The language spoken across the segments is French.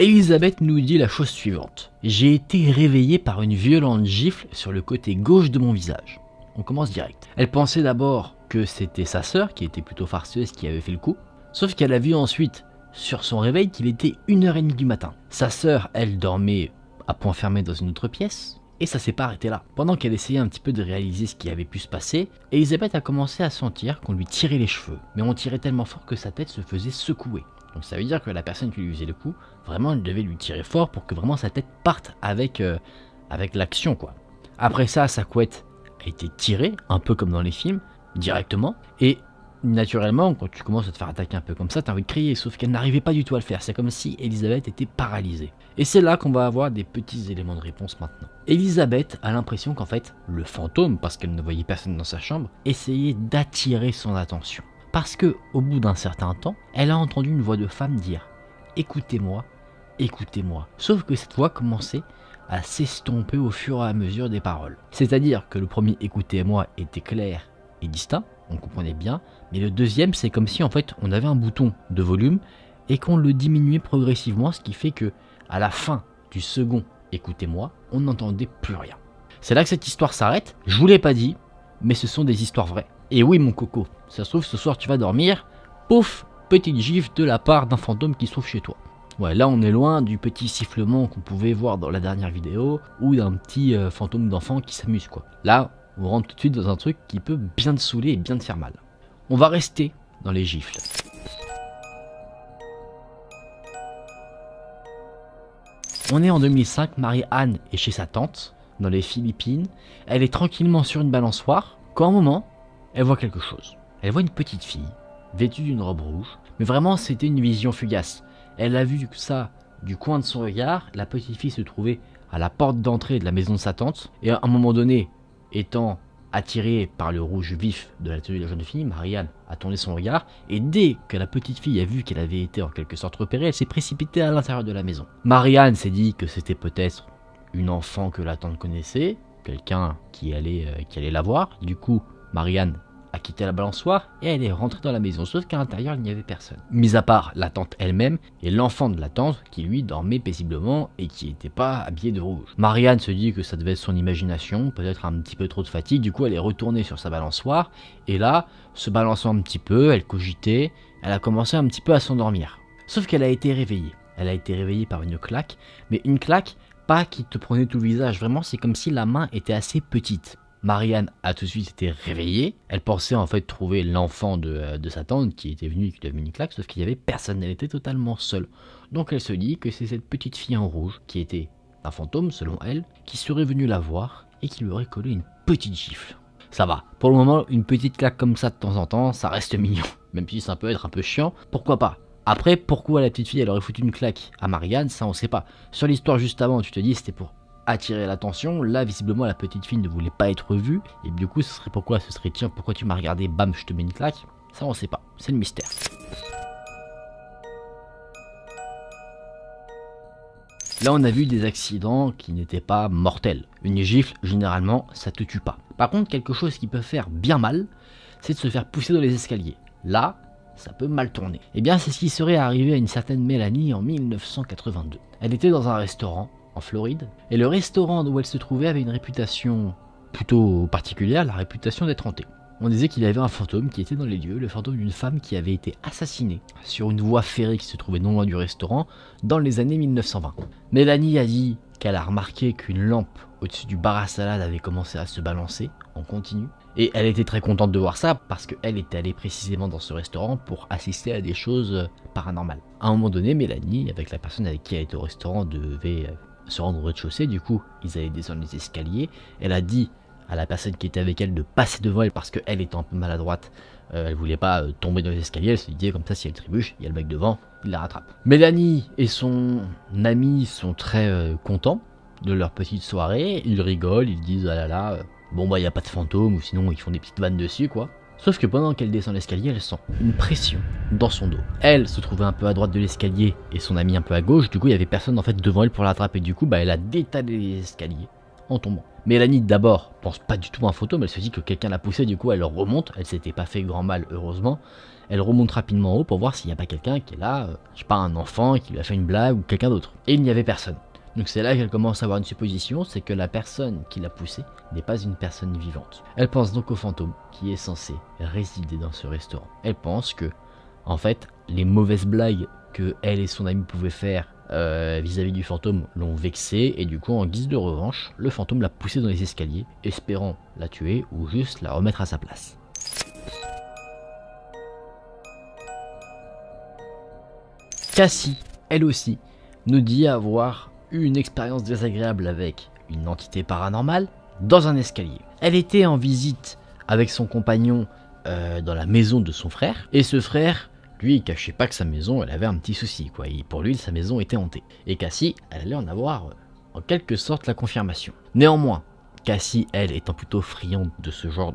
Elisabeth nous dit la chose suivante. J'ai été réveillée par une violente gifle sur le côté gauche de mon visage. On commence direct. Elle pensait d'abord que c'était sa sœur, qui était plutôt farceuse, qui avait fait le coup. Sauf qu'elle a vu ensuite, sur son réveil, qu'il était 1h30 du matin. Sa sœur, elle, dormait à point fermé dans une autre pièce. Et ça s'est pas arrêté là. Pendant qu'elle essayait un petit peu de réaliser ce qui avait pu se passer, Elisabeth a commencé à sentir qu'on lui tirait les cheveux. Mais on tirait tellement fort que sa tête se faisait secouer. Donc ça veut dire que la personne qui lui faisait le coup, vraiment elle devait lui tirer fort pour que vraiment sa tête parte avec l'action quoi. Après ça, sa couette a été tirée, un peu comme dans les films, directement. Et naturellement, quand tu commences à te faire attaquer un peu comme ça, t'as envie de crier, sauf qu'elle n'arrivait pas du tout à le faire. C'est comme si Elisabeth était paralysée. Et c'est là qu'on va avoir des petits éléments de réponse maintenant. Elisabeth a l'impression qu'en fait, le fantôme, parce qu'elle ne voyait personne dans sa chambre, essayait d'attirer son attention. Parce que, au bout d'un certain temps, elle a entendu une voix de femme dire « Écoutez-moi, écoutez-moi ». Sauf que cette voix commençait à s'estomper au fur et à mesure des paroles. C'est-à-dire que le premier « Écoutez-moi » était clair et distinct, on comprenait bien, mais le deuxième, c'est comme si en fait on avait un bouton de volume et qu'on le diminuait progressivement, ce qui fait que à la fin du second « Écoutez-moi », on n'entendait plus rien. C'est là que cette histoire s'arrête. Je vous l'ai pas dit, mais ce sont des histoires vraies. Et oui mon coco, ça se trouve ce soir tu vas dormir, pouf, petite gifle de la part d'un fantôme qui se trouve chez toi. Ouais, là on est loin du petit sifflement qu'on pouvait voir dans la dernière vidéo, ou d'un petit fantôme d'enfant qui s'amuse quoi. Là, on rentre tout de suite dans un truc qui peut bien te saouler et bien te faire mal. On va rester dans les gifles. On est en 2005, Marie-Anne est chez sa tante, dans les Philippines. Elle est tranquillement sur une balançoire, quand à un moment, elle voit quelque chose. Elle voit une petite fille, vêtue d'une robe rouge, mais vraiment c'était une vision fugace. Elle a vu ça du coin de son regard, la petite fille se trouvait à la porte d'entrée de la maison de sa tante, et à un moment donné, étant attirée par le rouge vif de la tenue de la jeune fille, Marie-Anne a tourné son regard, et dès que la petite fille a vu qu'elle avait été en quelque sorte repérée, elle s'est précipitée à l'intérieur de la maison. Marie-Anne s'est dit que c'était peut-être une enfant que la tante connaissait, quelqu'un qui allait la voir. Du coup, Marie-Anne a quitté la balançoire et elle est rentrée dans la maison, sauf qu'à l'intérieur il n'y avait personne. Mis à part la tante elle-même et l'enfant de la tante qui lui dormait paisiblement et qui n'était pas habillé de rouge. Marie-Anne se dit que ça devait être son imagination, peut-être un petit peu trop de fatigue, du coup elle est retournée sur sa balançoire et là, se balançant un petit peu, elle cogitait, elle a commencé un petit peu à s'endormir. Sauf qu'elle a été réveillée. Elle a été réveillée par une claque, mais une claque pas qui te prenait tout le visage, vraiment c'est comme si la main était assez petite. Marie-Anne a tout de suite été réveillée, elle pensait en fait trouver l'enfant de sa tante qui était venu et qui lui avait mis une claque, sauf qu'il n'y avait personne, elle était totalement seule. Donc elle se dit que c'est cette petite fille en rouge, qui était un fantôme selon elle, qui serait venue la voir et qui lui aurait collé une petite gifle. Ça va, pour le moment une petite claque comme ça de temps en temps, ça reste mignon, même si ça peut être un peu chiant, pourquoi pas. Après, pourquoi la petite fille elle aurait foutu une claque à Marie-Anne, ça on sait pas. Sur l'histoire juste avant, tu te dis c'était pour attirer l'attention, là visiblement la petite fille ne voulait pas être vue, et du coup ce serait pourquoi, ce serait tiens pourquoi tu m'as regardé, bam je te mets une claque, ça on sait pas, c'est le mystère. Là on a vu des accidents qui n'étaient pas mortels, une gifle généralement ça te tue pas. Par contre quelque chose qui peut faire bien mal, c'est de se faire pousser dans les escaliers, là ça peut mal tourner. Et bien c'est ce qui serait arrivé à une certaine Mélanie en 1982. Elle était dans un restaurant en Floride, et le restaurant où elle se trouvait avait une réputation plutôt particulière, la réputation d'être hanté. On disait qu'il y avait un fantôme qui était dans les lieux, le fantôme d'une femme qui avait été assassinée sur une voie ferrée qui se trouvait non loin du restaurant dans les années 1920. Mélanie a dit qu'elle a remarqué qu'une lampe au-dessus du bar à salade avait commencé à se balancer en continu, et elle était très contente de voir ça parce qu'elle était allée précisément dans ce restaurant pour assister à des choses paranormales. À un moment donné, Mélanie, avec la personne avec qui elle était au restaurant, devait se rendre au rez-de-chaussée, du coup ils allaient descendre les escaliers, elle a dit à la personne qui était avec elle de passer devant elle parce qu'elle était un peu maladroite, elle voulait pas tomber dans les escaliers, elle se disait comme ça si elle trébuche, il y a le mec devant, il la rattrape. Mélanie et son ami sont très contents de leur petite soirée, ils rigolent, ils disent ah là là, bon bah il n'y a pas de fantôme, ou sinon ils font des petites vannes dessus quoi. Sauf que pendant qu'elle descend l'escalier, elle sent une pression dans son dos. Elle se trouvait un peu à droite de l'escalier et son ami un peu à gauche, du coup il y avait personne en fait devant elle pour l'attraper, du coup bah elle a détalé les escaliers en tombant. Mélanie d'abord pense pas du tout à un fantôme, elle se dit que quelqu'un l'a poussée, du coup elle remonte, elle s'était pas fait grand mal heureusement, Elle remonte rapidement en haut pour voir s'il n'y a pas quelqu'un qui est là, je sais pas, un enfant qui lui a fait une blague ou quelqu'un d'autre. Et il n'y avait personne. Donc c'est là qu'elle commence à avoir une supposition, c'est que la personne qui l'a poussée n'est pas une personne vivante. Elle pense donc au fantôme qui est censé résider dans ce restaurant. Elle pense que, en fait, les mauvaises blagues que elle et son ami pouvaient faire vis-à-vis du fantôme l'ont vexée, et du coup, en guise de revanche, le fantôme l'a poussée dans les escaliers, espérant la tuer ou juste la remettre à sa place. Cassie, elle aussi, nous dit avoir eu une expérience désagréable avec une entité paranormale dans un escalier. Elle était en visite avec son compagnon dans la maison de son frère, et ce frère, lui, il cachait pas que sa maison, elle avait un petit souci, quoi. Et pour lui, sa maison était hantée. Et Cassie, elle allait en avoir en quelque sorte la confirmation. Néanmoins, Cassie, elle, étant plutôt friande de ce genre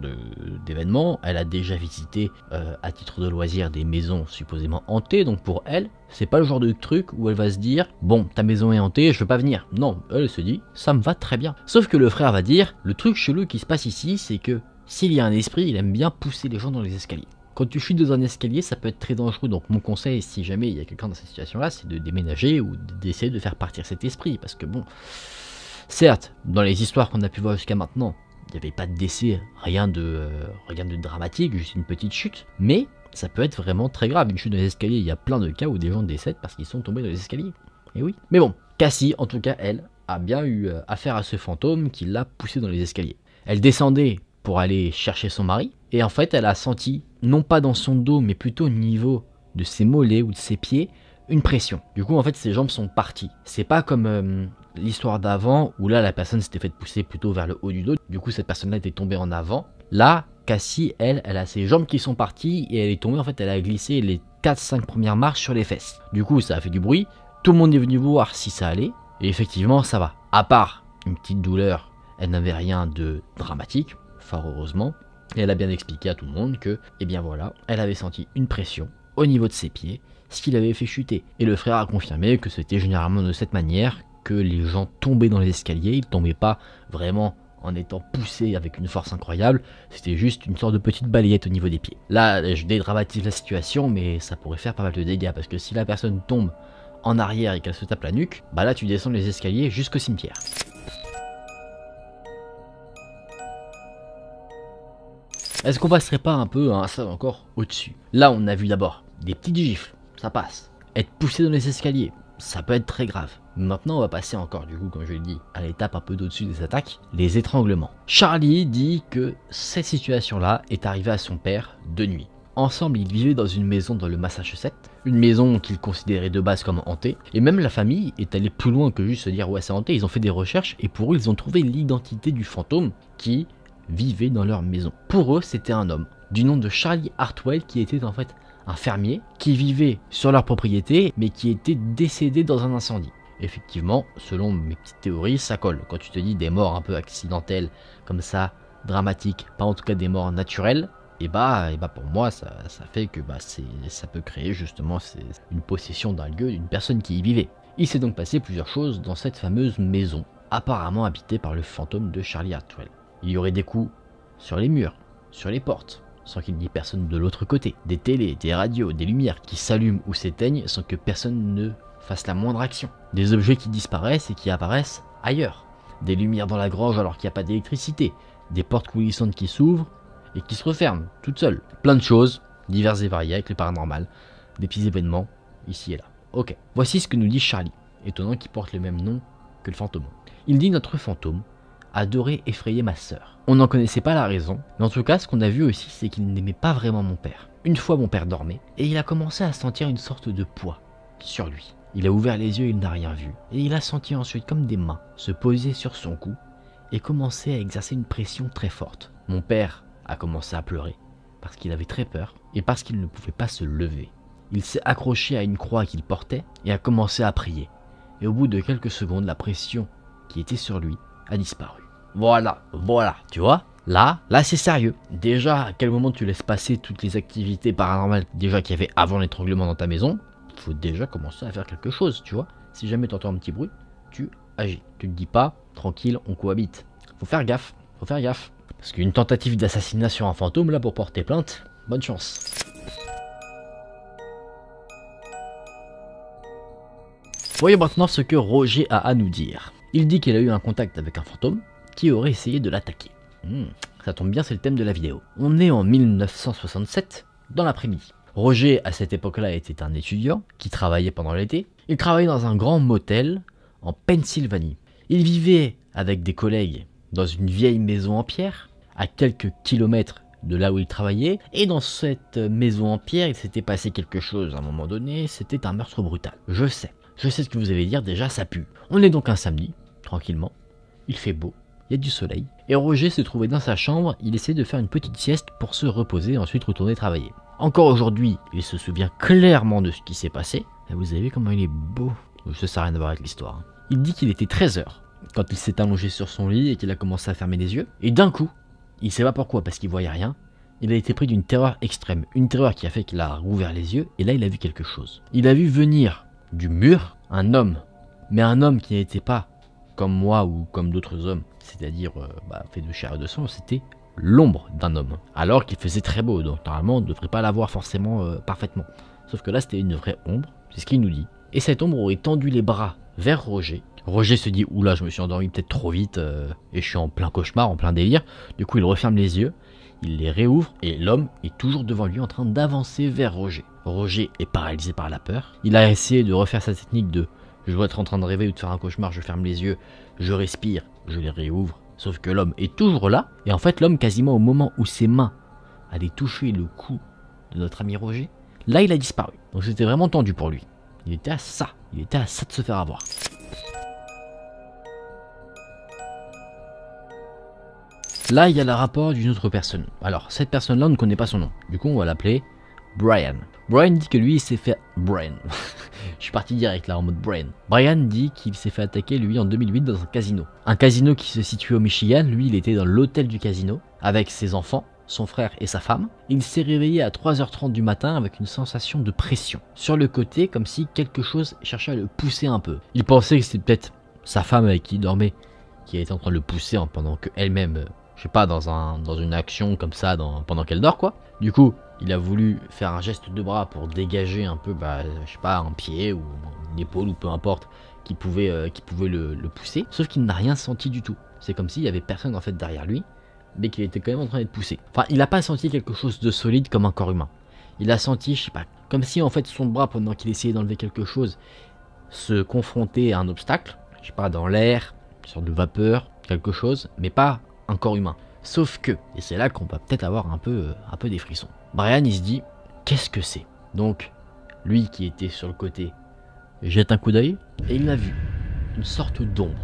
d'événements, elle a déjà visité à titre de loisir des maisons supposément hantées, donc pour elle, c'est pas le genre de truc où elle va se dire « Bon, ta maison est hantée, je veux pas venir ». Non, elle se dit « Ça me va très bien ». Sauf que le frère va dire « Le truc chelou qui se passe ici, c'est que s'il y a un esprit, il aime bien pousser les gens dans les escaliers. Quand tu chutes dans un escalier, ça peut être très dangereux, donc mon conseil, si jamais il y a quelqu'un dans cette situation-là, c'est de déménager ou d'essayer de faire partir cet esprit, parce que bon... Certes, dans les histoires qu'on a pu voir jusqu'à maintenant, il n'y avait pas de décès, rien de dramatique, juste une petite chute, mais ça peut être vraiment très grave. Une chute dans les escaliers, il y a plein de cas où des gens décèdent parce qu'ils sont tombés dans les escaliers. Et oui. Mais bon, Cassie, en tout cas, elle, a bien eu affaire à ce fantôme qui l'a poussée dans les escaliers. Elle descendait pour aller chercher son mari, et en fait, elle a senti, non pas dans son dos, mais plutôt au niveau de ses mollets ou de ses pieds, une pression. Du coup, en fait, ses jambes sont parties. C'est pas comme l'histoire d'avant, où là, la personne s'était fait pousser plutôt vers le haut du dos. Du coup, cette personne-là était tombée en avant. Là, Cassie, elle a ses jambes qui sont parties, et elle est tombée, en fait, elle a glissé les 4-5 premières marches sur les fesses. Du coup, ça a fait du bruit. Tout le monde est venu voir si ça allait, et effectivement, ça va. À part une petite douleur, elle n'avait rien de dramatique, fort heureusement. Et elle a bien expliqué à tout le monde que, eh bien voilà, elle avait senti une pression au niveau de ses pieds, ce qui l'avait fait chuter. Et le frère a confirmé que c'était généralement de cette manière que les gens tombaient dans les escaliers. Ils tombaient pas vraiment en étant poussés avec une force incroyable, c'était juste une sorte de petite balayette au niveau des pieds. Là, je dédramatise la situation, mais ça pourrait faire pas mal de dégâts, parce que si la personne tombe en arrière et qu'elle se tape la nuque, bah là tu descends les escaliers jusqu'au cimetière. Est-ce qu'on passerait pas un peu un stade encore au-dessus? Là, on a vu d'abord des petites gifles, ça passe. Être poussé dans les escaliers, ça peut être très grave. Maintenant, on va passer encore, du coup, comme je l'ai dit, à l'étape un peu d'au-dessus des attaques, les étranglements. Charlie dit que cette situation-là est arrivée à son père de nuit. Ensemble, ils vivaient dans une maison dans le Massachusetts, une maison qu'ils considéraient de base comme hantée, et même la famille est allée plus loin que juste se dire ouais c'est hanté, ils ont fait des recherches, et pour eux, ils ont trouvé l'identité du fantôme qui vivait dans leur maison. Pour eux, c'était un homme du nom de Charlie Hartwell qui était en fait un fermier qui vivait sur leur propriété mais qui était décédé dans un incendie. Effectivement, selon mes petites théories, ça colle. Quand tu te dis des morts un peu accidentelles comme ça, dramatiques, pas en tout cas des morts naturelles, et bah pour moi ça fait que ça peut créer justement une possession d'un lieu, d'une personne qui y vivait. Il s'est donc passé plusieurs choses dans cette fameuse maison, apparemment habitée par le fantôme de Charlie Hartwell. Il y aurait des coups sur les murs, sur les portes, sans qu'il n'y ait personne de l'autre côté. Des télés, des radios, des lumières qui s'allument ou s'éteignent sans que personne ne fasse la moindre action. Des objets qui disparaissent et qui apparaissent ailleurs. Des lumières dans la grange alors qu'il n'y a pas d'électricité. Des portes coulissantes qui s'ouvrent et qui se referment toutes seules. Plein de choses, diverses et variées avec le paranormal. Des petits événements, ici et là. Ok, voici ce que nous dit Charlie, étonnant qu'il porte le même nom que le fantôme. Il dit notre fantôme adorait effrayer ma sœur. On n'en connaissait pas la raison, mais en tout cas ce qu'on a vu aussi c'est qu'il n'aimait pas vraiment mon père. Une fois mon père dormait, et il a commencé à sentir une sorte de poids sur lui. Il a ouvert les yeux, il n'a rien vu, et il a senti ensuite comme des mains se poser sur son cou et commencer à exercer une pression très forte. Mon père a commencé à pleurer, parce qu'il avait très peur, et parce qu'il ne pouvait pas se lever. Il s'est accroché à une croix qu'il portait, et a commencé à prier. Et au bout de quelques secondes, la pression qui était sur lui a disparu. Voilà, tu vois, là c'est sérieux. Déjà, à quel moment tu laisses passer toutes les activités paranormales déjà qu'il y avait avant l'étranglement dans ta maison? Faut déjà commencer à faire quelque chose, tu vois. Si jamais tu entends un petit bruit, tu agis. Tu te dis pas, tranquille, on cohabite. Faut faire gaffe. Parce qu'une tentative d'assassinat sur un fantôme, là, pour porter plainte, bonne chance. Voyons maintenant ce que Roger a à nous dire. Il dit qu'il a eu un contact avec un fantôme qui aurait essayé de l'attaquer. Ça tombe bien, c'est le thème de la vidéo. On est en 1967, dans l'après-midi. Roger, à cette époque-là, était un étudiant qui travaillait pendant l'été. Il travaillait dans un grand motel en Pennsylvanie. Il vivait avec des collègues dans une vieille maison en pierre, à quelques kilomètres de là où il travaillait. Et dans cette maison en pierre, il s'était passé quelque chose à un moment donné, c'était un meurtre brutal. Je sais ce que vous allez dire, déjà ça pue. On est donc un samedi, tranquillement, il fait beau, il y a du soleil. Et Roger se trouvait dans sa chambre, il essaie de faire une petite sieste pour se reposer et ensuite retourner travailler. Encore aujourd'hui, il se souvient clairement de ce qui s'est passé. Et vous avez vu comment il est beau. Ça n'a rien à voir avec l'histoire. Il dit qu'il était 13 h quand il s'est allongé sur son lit et qu'il a commencé à fermer les yeux. Et d'un coup, il ne sait pas pourquoi, parce qu'il voyait rien, il a été pris d'une terreur extrême. Une terreur qui a fait qu'il a rouvert les yeux, et là il a vu quelque chose. Il a vu venir du mur un homme, mais un homme qui n'était pas comme moi ou comme d'autres hommes, c'est-à-dire fait de chair et de sang, c'était l'ombre d'un homme. Alors qu'il faisait très beau, donc normalement on ne devrait pas la voir forcément parfaitement. Sauf que là c'était une vraie ombre, c'est ce qu'il nous dit. Et cette ombre aurait tendu les bras vers Roger. Roger se dit, oula, je me suis endormi peut-être trop vite et je suis en plein cauchemar, en plein délire. Du coup il referme les yeux, il les réouvre et l'homme est toujours devant lui en train d'avancer vers Roger. Roger est paralysé par la peur. Il a essayé de refaire sa technique de je dois être en train de rêver ou de faire un cauchemar, je ferme les yeux, je respire, je les réouvre. Sauf que l'homme est toujours là. Et en fait l'homme, quasiment au moment où ses mains allaient toucher le cou de notre ami Roger, là il a disparu. Donc c'était vraiment tendu pour lui. Il était à ça de se faire avoir. Là, il y a le rapport d'une autre personne. Alors, cette personne-là, on ne connaît pas son nom. Du coup, on va l'appeler Brian. Brian dit que lui, il s'est fait... Brian. Je suis parti direct là, en mode Brian. Brian dit qu'il s'est fait attaquer, lui, en 2008 dans un casino. Un casino qui se situait au Michigan. Lui, il était dans l'hôtel du casino, avec ses enfants, son frère et sa femme. Il s'est réveillé à 3h30 du matin avec une sensation de pression sur le côté, comme si quelque chose cherchait à le pousser un peu. Il pensait que c'était peut-être sa femme avec qui il dormait, qui était en train de le pousser pendant qu'elle-même... je sais pas, dans une action comme ça, pendant qu'elle dort quoi. Du coup, il a voulu faire un geste de bras pour dégager un peu, je sais pas, un pied ou une épaule ou peu importe, qui pouvait le pousser. Sauf qu'il n'a rien senti du tout. C'est comme s'il y avait personne en fait derrière lui, mais qu'il était quand même en train d'être poussé. Enfin, il n'a pas senti quelque chose de solide comme un corps humain. Il a senti, je sais pas, comme si en fait son bras, pendant qu'il essayait d'enlever quelque chose, se confrontait à un obstacle, je sais pas, dans l'air, une sorte de vapeur, quelque chose, mais pas un corps humain. Sauf que, et c'est là qu'on va peut-être avoir un peu des frissons. Brian, il se dit, qu'est-ce que c'est? Donc, lui qui était sur le côté, jette un coup d'œil, et il a vu une sorte d'ombre,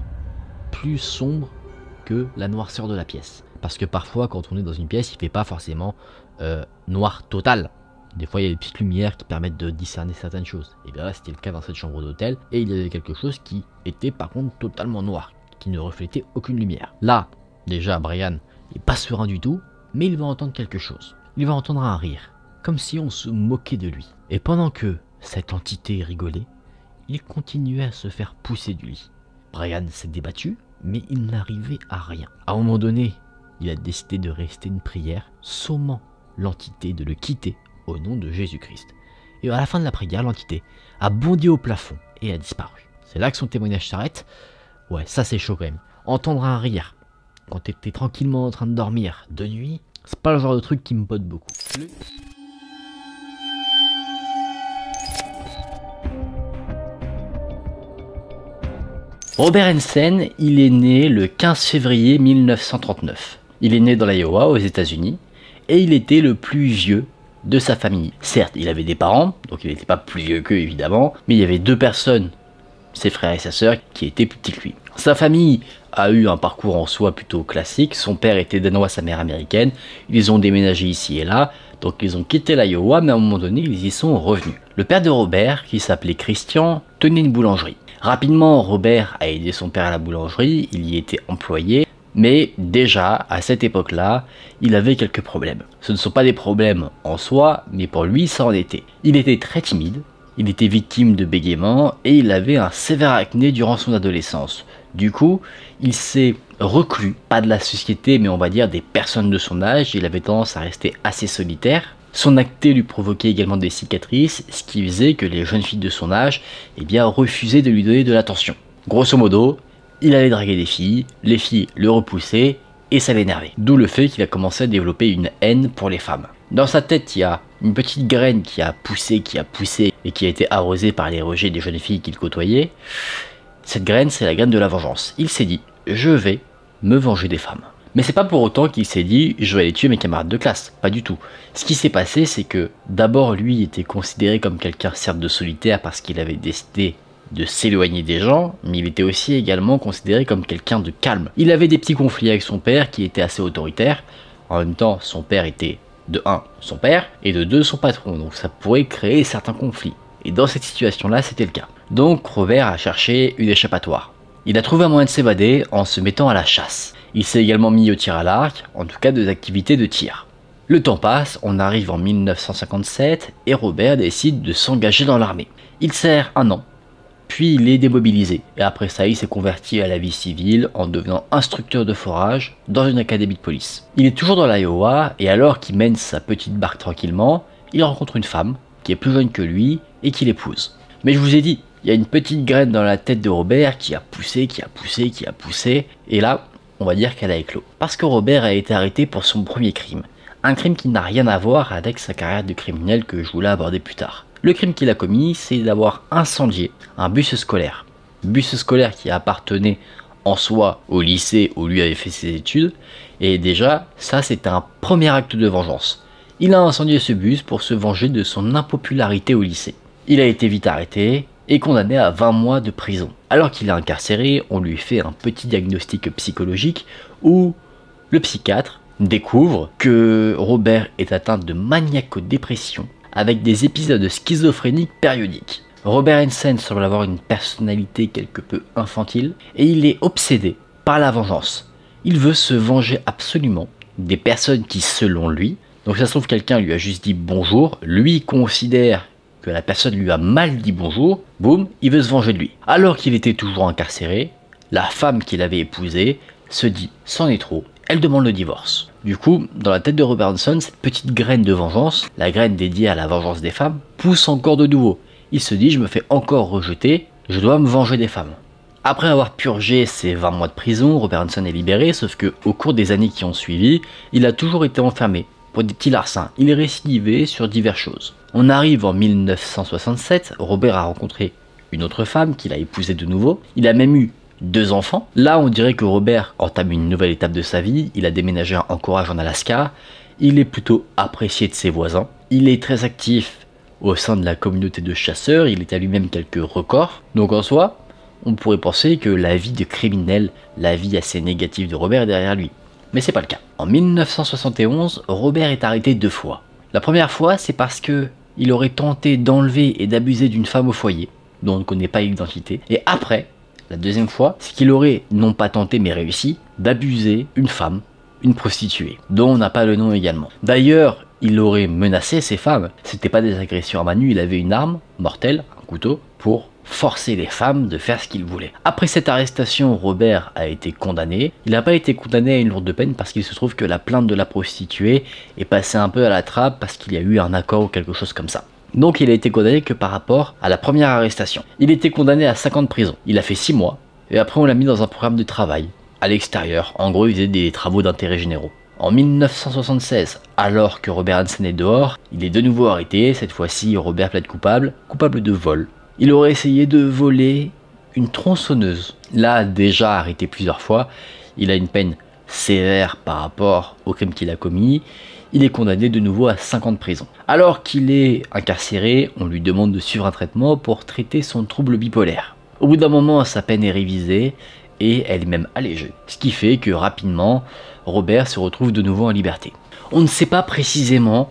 plus sombre que la noirceur de la pièce. Parce que parfois, quand on est dans une pièce, il fait pas forcément noir total. Des fois, il y a des petites lumières qui permettent de discerner certaines choses. Et bien là, c'était le cas dans cette chambre d'hôtel, et il y avait quelque chose qui était par contre totalement noir, qui ne reflétait aucune lumière. Là, déjà, Brian n'est pas serein du tout, mais il va entendre quelque chose. Il va entendre un rire, comme si on se moquait de lui. Et pendant que cette entité rigolait, il continuait à se faire pousser du lit. Brian s'est débattu, mais il n'arrivait à rien. À un moment donné, il a décidé de rester une prière, sommant l'entité de le quitter au nom de Jésus-Christ. Et à la fin de la prière, l'entité a bondi au plafond et a disparu. C'est là que son témoignage s'arrête. Ouais, ça c'est chaud quand même. Entendre un rire quand t'es tranquillement en train de dormir de nuit, c'est pas le genre de truc qui me botte beaucoup. Robert Hansen, il est né le 15 février 1939. Il est né dans l'Iowa, aux États-Unis, et il était le plus vieux de sa famille. Certes, il avait des parents, donc il n'était pas plus vieux qu'eux évidemment, mais il y avait deux personnes, ses frères et sa sœur, qui étaient plus petits que lui. Sa famille a eu un parcours en soi plutôt classique. Son père était danois, sa mère américaine. Ils ont déménagé ici et là, donc ils ont quitté l'Iowa, mais à un moment donné, ils y sont revenus. Le père de Robert, qui s'appelait Christian, tenait une boulangerie. Rapidement, Robert a aidé son père à la boulangerie, il y était employé, mais déjà, à cette époque-là, il avait quelques problèmes. Ce ne sont pas des problèmes en soi, mais pour lui, ça en était. Il était très timide, il était victime de bégaiement, et il avait un sévère acné durant son adolescence. Du coup, il s'est reclus, pas de la société, mais on va dire des personnes de son âge. Il avait tendance à rester assez solitaire. Son acné lui provoquait également des cicatrices, ce qui faisait que les jeunes filles de son âge refusaient de lui donner de l'attention. Grosso modo, il allait draguer des filles, les filles le repoussaient et ça l'énervait. D'où le fait qu'il a commencé à développer une haine pour les femmes. Dans sa tête, il y a une petite graine qui a poussé et qui a été arrosée par les rejets des jeunes filles qu'il côtoyait. Cette graine, c'est la graine de la vengeance. Il s'est dit, je vais me venger des femmes. Mais c'est pas pour autant qu'il s'est dit, je vais aller tuer mes camarades de classe. Pas du tout. Ce qui s'est passé, c'est que d'abord, lui était considéré comme quelqu'un certes de solitaire parce qu'il avait décidé de s'éloigner des gens, mais il était aussi également considéré comme quelqu'un de calme. Il avait des petits conflits avec son père qui était assez autoritaire. En même temps, son père était de 1 son père et de 2 son patron, donc ça pourrait créer certains conflits. Et dans cette situation-là, c'était le cas. Donc Robert a cherché une échappatoire. Il a trouvé un moyen de s'évader en se mettant à la chasse. Il s'est également mis au tir à l'arc, en tout cas des activités de tir. Le temps passe, on arrive en 1957 et Robert décide de s'engager dans l'armée. Il sert 1 an, puis il est démobilisé. Et après ça, il s'est converti à la vie civile en devenant instructeur de forage dans une académie de police. Il est toujours dans l'Iowa et alors qu'il mène sa petite barque tranquillement, il rencontre une femme qui est plus jeune que lui et qu'il épouse. Mais je vous ai dit, il y a une petite graine dans la tête de Robert qui a poussé, et là, on va dire qu'elle a éclos. Parce que Robert a été arrêté pour son premier crime. Un crime qui n'a rien à voir avec sa carrière de criminel que je voulais aborder plus tard. Le crime qu'il a commis, c'est d'avoir incendié un bus scolaire. Bus scolaire qui appartenait en soi au lycée où lui avait fait ses études. Et déjà, ça c'était un premier acte de vengeance. Il a incendié ce bus pour se venger de son impopularité au lycée. Il a été vite arrêté et condamné à 20 mois de prison. Alors qu'il est incarcéré, on lui fait un petit diagnostic psychologique où le psychiatre découvre que Robert est atteint de maniaco-dépression avec des épisodes schizophréniques périodiques. Robert Hansen semble avoir une personnalité quelque peu infantile et il est obsédé par la vengeance. Il veut se venger absolument des personnes qui, selon lui, donc ça se trouve quelqu'un lui a juste dit bonjour, lui considère que la personne lui a mal dit bonjour, boum, il veut se venger de lui. Alors qu'il était toujours incarcéré, la femme qu'il avait épousée se dit c'en est trop, elle demande le divorce. Du coup, dans la tête de Robert Hansen, cette petite graine de vengeance, la graine dédiée à la vengeance des femmes, pousse encore de nouveau. Il se dit je me fais encore rejeter, je dois me venger des femmes. Après avoir purgé ses 20 mois de prison, Robert Hansen est libéré, sauf que au cours des années qui ont suivi, il a toujours été enfermé pour des petits larcins. Il est récidivé sur diverses choses. On arrive en 1967, Robert a rencontré une autre femme qu'il a épousée de nouveau. Il a même eu 2 enfants. Là, on dirait que Robert entame une nouvelle étape de sa vie. Il a déménagé en Anchorage en Alaska. Il est plutôt apprécié de ses voisins. Il est très actif au sein de la communauté de chasseurs. Il est à lui-même quelques records. Donc en soi, on pourrait penser que la vie de criminel, la vie assez négative de Robert est derrière lui. Mais c'est pas le cas. En 1971, Robert est arrêté 2 fois. La première fois, c'est parce que il aurait tenté d'enlever et d'abuser d'une femme au foyer, dont on ne connaît pas l'identité. Et après, la deuxième fois, c'est qu'il aurait, non pas tenté mais réussi, d'abuser une femme, une prostituée, dont on n'a pas le nom également. D'ailleurs, il aurait menacé ces femmes. C'était pas des agressions à main nue, il avait une arme mortelle, un couteau, pour forcer les femmes de faire ce qu'ils voulaient. Après cette arrestation, Robert a été condamné. Il n'a pas été condamné à une lourde peine parce qu'il se trouve que la plainte de la prostituée est passée un peu à la trappe parce qu'il y a eu un accord ou quelque chose comme ça. Donc il a été condamné que par rapport à la première arrestation. Il était condamné à 5 ans de prison. Il a fait 6 mois et après on l'a mis dans un programme de travail à l'extérieur. En gros, il faisait des travaux d'intérêt généraux. En 1976, alors que Robert Hansen est dehors, il est de nouveau arrêté. Cette fois-ci, Robert plaide coupable de vol. Il aurait essayé de voler une tronçonneuse. Là, déjà arrêté plusieurs fois, il a une peine sévère par rapport au crime qu'il a commis. Il est condamné de nouveau à 5 ans de prison. Alors qu'il est incarcéré, on lui demande de suivre un traitement pour traiter son trouble bipolaire. Au bout d'un moment, sa peine est révisée et elle est même allégée. Ce qui fait que rapidement, Robert se retrouve de nouveau en liberté. On ne sait pas précisément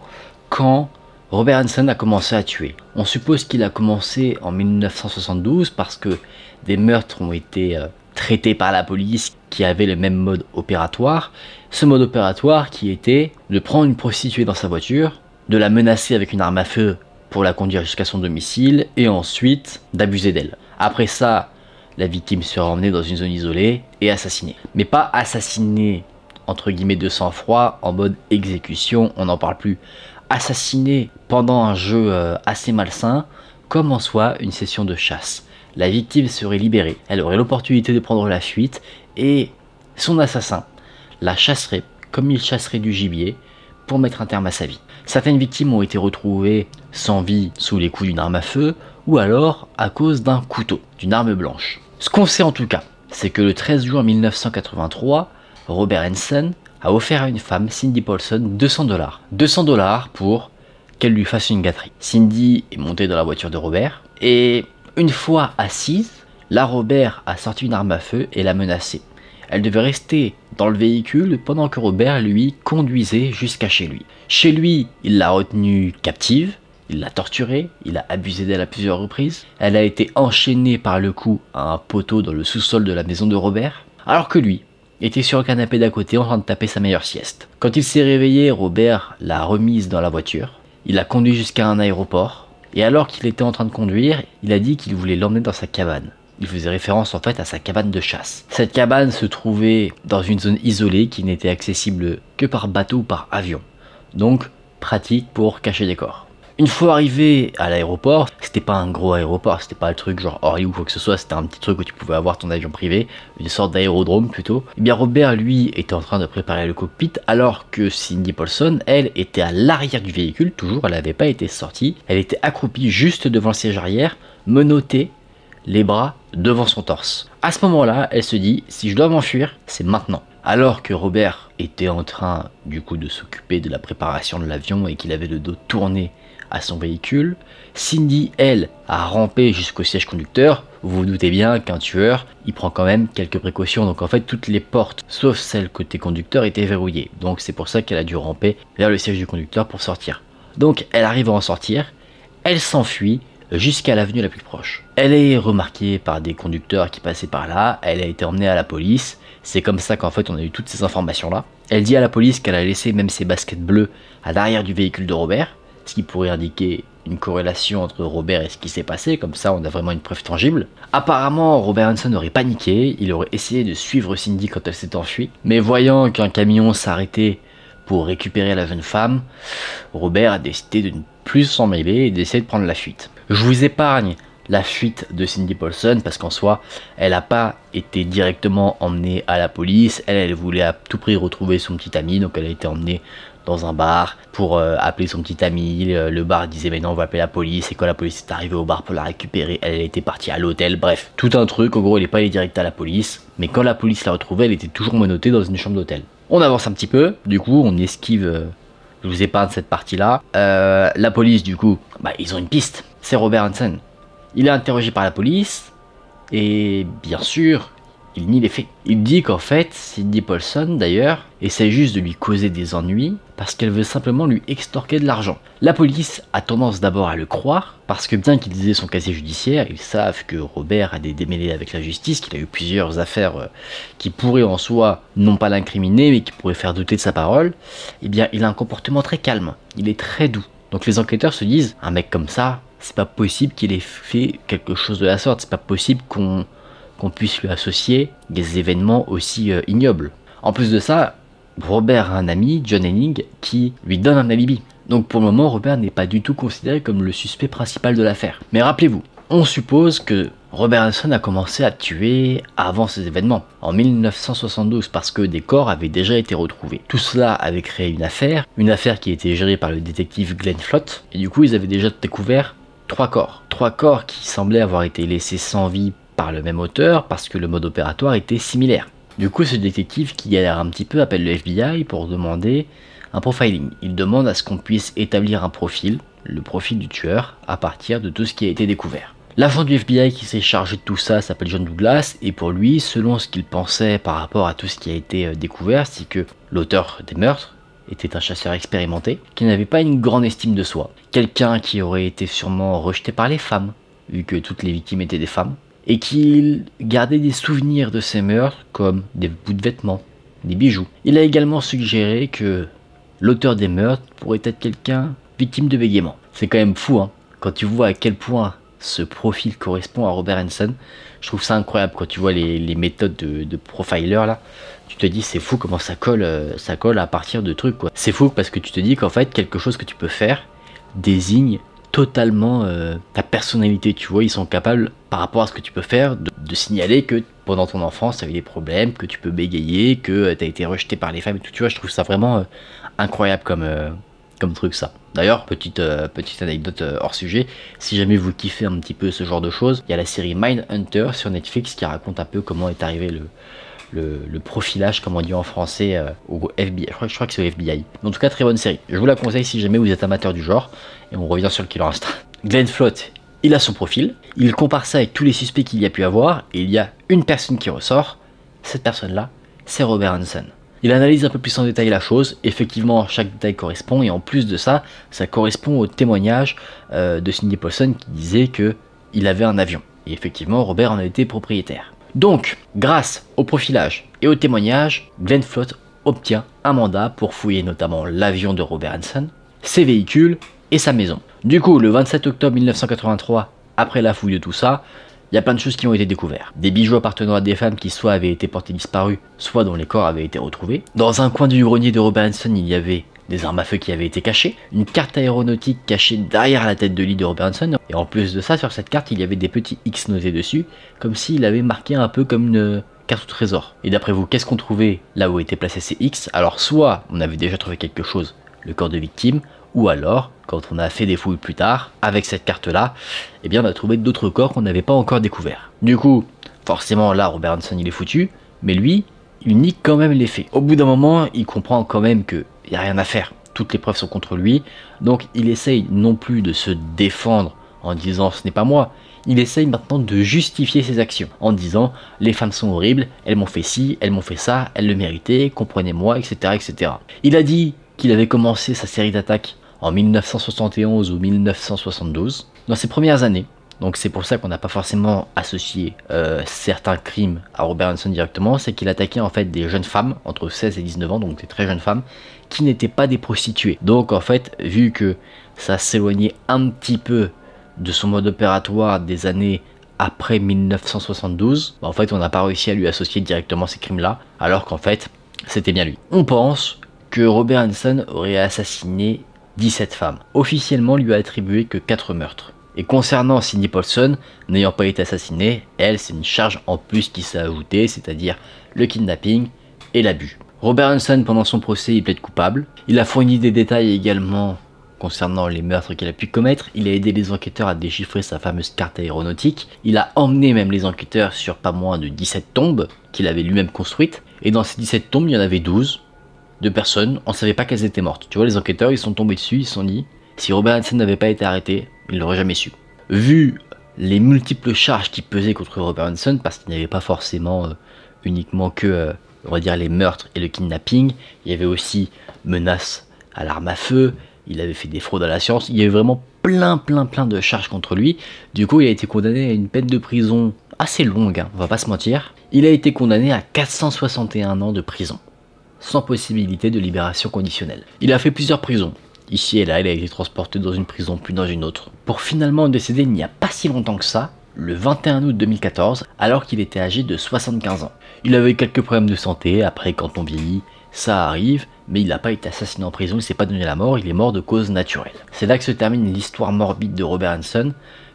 quand Robert Hansen a commencé à tuer. On suppose qu'il a commencé en 1972 parce que des meurtres ont été traités par la police qui avait le même mode opératoire. Ce mode opératoire qui était de prendre une prostituée dans sa voiture, de la menacer avec une arme à feu pour la conduire jusqu'à son domicile et ensuite d'abuser d'elle. Après ça, la victime sera emmenée dans une zone isolée et assassinée. Mais pas assassinée entre guillemets de sang-froid en mode exécution, on n'en parle plus. assassiné pendant un jeu assez malsain, comme en soi une session de chasse. La victime serait libérée, elle aurait l'opportunité de prendre la fuite et son assassin la chasserait comme il chasserait du gibier pour mettre un terme à sa vie. Certaines victimes ont été retrouvées sans vie sous les coups d'une arme à feu ou alors à cause d'un couteau, d'une arme blanche. Ce qu'on sait en tout cas, c'est que le 13 juin 1983, Robert Hansen a offert à une femme, Cindy Paulson, 200 $. 200 $ pour qu'elle lui fasse une gâterie. Cindy est montée dans la voiture de Robert et une fois assise, là Robert a sorti une arme à feu et l'a menacée. Elle devait rester dans le véhicule pendant que Robert lui conduisait jusqu'à chez lui. Chez lui, il l'a retenue captive, il l'a torturée, il a abusé d'elle à plusieurs reprises. Elle a été enchaînée par le cou à un poteau dans le sous-sol de la maison de Robert, alors que lui était sur le canapé d'à côté en train de taper sa meilleure sieste. Quand il s'est réveillé, Robert l'a remise dans la voiture, il l'a conduit jusqu'à un aéroport, et alors qu'il était en train de conduire, il a dit qu'il voulait l'emmener dans sa cabane. Il faisait référence en fait à sa cabane de chasse. Cette cabane se trouvait dans une zone isolée qui n'était accessible que par bateau ou par avion. Donc pratique pour cacher des corps. Une fois arrivé à l'aéroport, c'était pas un gros aéroport, c'était pas le truc genre Orly ou quoi que ce soit, c'était un petit truc où tu pouvais avoir ton avion privé, une sorte d'aérodrome plutôt. Et bien Robert lui était en train de préparer le cockpit alors que Cindy Paulson, elle, était à l'arrière du véhicule, toujours, elle n'avait pas été sortie. Elle était accroupie juste devant le siège arrière, menottée, les bras devant son torse. À ce moment-là, elle se dit, si je dois m'enfuir, c'est maintenant. Alors que Robert était en train du coup de s'occuper de la préparation de l'avion et qu'il avait le dos tourné à son véhicule, Cindy, elle, a rampé jusqu'au siège conducteur. Vous vous doutez bien qu'un tueur, il prend quand même quelques précautions. Donc en fait, toutes les portes, sauf celle côté conducteur, étaient verrouillées. Donc c'est pour ça qu'elle a dû ramper vers le siège du conducteur pour sortir. Donc elle arrive à en sortir, elle s'enfuit jusqu'à l'avenue la plus proche. Elle est remarquée par des conducteurs qui passaient par là, elle a été emmenée à la police. C'est comme ça qu'en fait on a eu toutes ces informations là. Elle dit à la police qu'elle a laissé même ses baskets bleues à l'arrière du véhicule de Robert, ce qui pourrait indiquer une corrélation entre Robert et ce qui s'est passé, comme ça on a vraiment une preuve tangible. Apparemment Robert Hansen aurait paniqué, il aurait essayé de suivre Cindy quand elle s'est enfuie, mais voyant qu'un camion s'arrêtait pour récupérer la jeune femme, Robert a décidé de ne plus s'en mêler et d'essayer de prendre la fuite. Je vous épargne la fuite de Cindy Paulson parce qu'en soi, elle n'a pas été directement emmenée à la police, elle voulait à tout prix retrouver son petit ami, donc elle a été emmenée dans un bar pour appeler son petit ami. Le bar disait mais non, on va appeler la police, et quand la police est arrivée au bar pour la récupérer, elle était partie à l'hôtel, bref, tout un truc. En gros, elle n'est pas allée direct à la police, mais quand la police l'a retrouvée, elle était toujours menottée dans une chambre d'hôtel. On avance un petit peu, du coup on esquive, je vous épargne cette partie là. La police du coup, ils ont une piste, c'est Robert Hansen. Il est interrogé par la police et bien sûr il nie les faits. Il dit qu'en fait Cindy Paulson d'ailleurs essaie juste de lui causer des ennuis parce qu'elle veut simplement lui extorquer de l'argent. La police a tendance d'abord à le croire parce que bien qu'ils aient son casier judiciaire, ils savent que Robert a des démêlés avec la justice, qu'il a eu plusieurs affaires qui pourraient en soi non pas l'incriminer mais qui pourraient faire douter de sa parole. Eh bien il a un comportement très calme, il est très doux. Donc les enquêteurs se disent, un mec comme ça, c'est pas possible qu'il ait fait quelque chose de la sorte, c'est pas possible qu'on puisse lui associer des événements aussi ignobles. En plus de ça, Robert a un ami, John Henning, qui lui donne un alibi. Donc pour le moment, Robert n'est pas du tout considéré comme le suspect principal de l'affaire. Mais rappelez-vous, on suppose que Robert Hansen a commencé à tuer avant ces événements, en 1972, parce que des corps avaient déjà été retrouvés. Tout cela avait créé une affaire qui était gérée par le détective Glenn Flott, et du coup ils avaient déjà découvert 3 corps. 3 corps qui semblaient avoir été laissés sans vie par le même auteur parce que le mode opératoire était similaire. Du coup, ce détective qui galère un petit peu appelle le FBI pour demander un profiling. Il demande à ce qu'on puisse établir un profil, le profil du tueur, à partir de tout ce qui a été découvert. L'agent du FBI qui s'est chargé de tout ça s'appelle John Douglas, et pour lui, selon ce qu'il pensait par rapport à tout ce qui a été découvert, c'est que l'auteur des meurtres était un chasseur expérimenté, qui n'avait pas une grande estime de soi. Quelqu'un qui aurait été sûrement rejeté par les femmes, vu que toutes les victimes étaient des femmes, et qu'il gardait des souvenirs de ses meurtres comme des bouts de vêtements, des bijoux. Il a également suggéré que l'auteur des meurtres pourrait être quelqu'un victime de bégaiement. C'est quand même fou, hein, quand tu vois à quel point ce profil correspond à Robert Hansen. Je trouve ça incroyable quand tu vois les méthodes de profiler là. Tu te dis c'est fou comment ça colle à partir de trucs quoi. C'est fou parce que tu te dis qu'en fait quelque chose que tu peux faire désigne totalement ta personnalité, tu vois. Ils sont capables par rapport à ce que tu peux faire de signaler que pendant ton enfance tu as eu des problèmes, que tu peux bégayer, que tu as été rejeté par les femmes et tout, tu vois. Je trouve ça vraiment incroyable comme truc ça. D'ailleurs, petite anecdote hors sujet, si jamais vous kiffez un petit peu ce genre de choses, il y a la série Mindhunter sur Netflix qui raconte un peu comment est arrivé le profilage, comme on dit en français, au FBI. Je crois que c'est au FBI. Mais en tout cas, très bonne série. Je vous la conseille si jamais vous êtes amateur du genre. Et on revient sur le Killer Instinct. Glenn Flotte, il a son profil. Il compare ça avec tous les suspects qu'il y a pu avoir. Et il y a une personne qui ressort. Cette personne-là, c'est Robert Hansen. Il analyse un peu plus en détail la chose, effectivement chaque détail correspond et en plus de ça, ça correspond au témoignage de Sidney Paulson qui disait qu'il avait un avion. Et effectivement Robert en a été propriétaire. Donc, grâce au profilage et au témoignage, Glenn Flotte obtient un mandat pour fouiller notamment l'avion de Robert Hansen, ses véhicules et sa maison. Du coup, le 27 octobre 1983, après la fouille de tout ça, il y a plein de choses qui ont été découvertes. Des bijoux appartenant à des femmes qui soit avaient été portés disparus, soit dont les corps avaient été retrouvés. Dans un coin du grenier de Robert Hansen, il y avait des armes à feu qui avaient été cachées, une carte aéronautique cachée derrière la tête de lit de Robert Hansen, et en plus de ça, sur cette carte, il y avait des petits X notés dessus, comme s'il avait marqué un peu comme une carte au trésor. Et d'après vous, qu'est-ce qu'on trouvait là où étaient placés ces X? Alors soit on avait déjà trouvé quelque chose, le corps de victime, ou alors, quand on a fait des fouilles plus tard, avec cette carte-là, eh bien on a trouvé d'autres corps qu'on n'avait pas encore découverts. Du coup, forcément là, Robert Hansen il est foutu, mais lui, il nie quand même les faits. Au bout d'un moment, il comprend quand même qu'il n'y a rien à faire. Toutes les preuves sont contre lui, donc il essaye non plus de se défendre en disant ce n'est pas moi. Il essaye maintenant de justifier ses actions en disant les femmes sont horribles, elles m'ont fait ci, elles m'ont fait ça, elles le méritaient, comprenez-moi, etc., etc. Il a dit qu'il avait commencé sa série d'attaques en 1971 ou 1972, dans ses premières années. Donc c'est pour ça qu'on n'a pas forcément associé certains crimes à Robert Hansen directement, c'est qu'il attaquait en fait des jeunes femmes entre 16 et 19 ans, donc des très jeunes femmes, qui n'étaient pas des prostituées. Donc en fait, vu que ça s'éloignait un petit peu de son mode opératoire des années après 1972, en fait on n'a pas réussi à lui associer directement ces crimes-là, alors qu'en fait c'était bien lui. On pense que Robert Hansen aurait assassiné 17 femmes. Officiellement, lui a attribué que 4 meurtres. Et concernant Sidney Paulson, n'ayant pas été assassinée, elle, c'est une charge en plus qui s'est ajoutée, c'est-à-dire le kidnapping et l'abus. Robert Hansen, pendant son procès, il plaide coupable. Il a fourni des détails également concernant les meurtres qu'il a pu commettre. Il a aidé les enquêteurs à déchiffrer sa fameuse carte aéronautique. Il a emmené même les enquêteurs sur pas moins de 17 tombes qu'il avait lui-même construites. Et dans ces 17 tombes, il y en avait 12. De personnes, on savait pas qu'elles étaient mortes. Tu vois, les enquêteurs, ils sont tombés dessus, ils se sont dit, si Robert Hansen n'avait pas été arrêté, ils l'auraient jamais su. Vu les multiples charges qui pesaient contre Robert Hansen, parce qu'il n'y avait pas forcément uniquement que, on va dire, les meurtres et le kidnapping, il y avait aussi menaces à l'arme à feu, il avait fait des fraudes à la science, il y avait vraiment plein de charges contre lui. Du coup, il a été condamné à une peine de prison assez longue, hein, on va pas se mentir. Il a été condamné à 461 ans de prison, sans possibilité de libération conditionnelle. Il a fait plusieurs prisons. Ici et là, il a été transporté dans une prison puis dans une autre, pour finalement décéder il n'y a pas si longtemps que ça, le 21 août 2014, alors qu'il était âgé de 75 ans. Il avait quelques problèmes de santé, après quand on vieillit, ça arrive, mais il n'a pas été assassiné en prison, il s'est pas donné la mort, il est mort de cause naturelle. C'est là que se termine l'histoire morbide de Robert Hansen,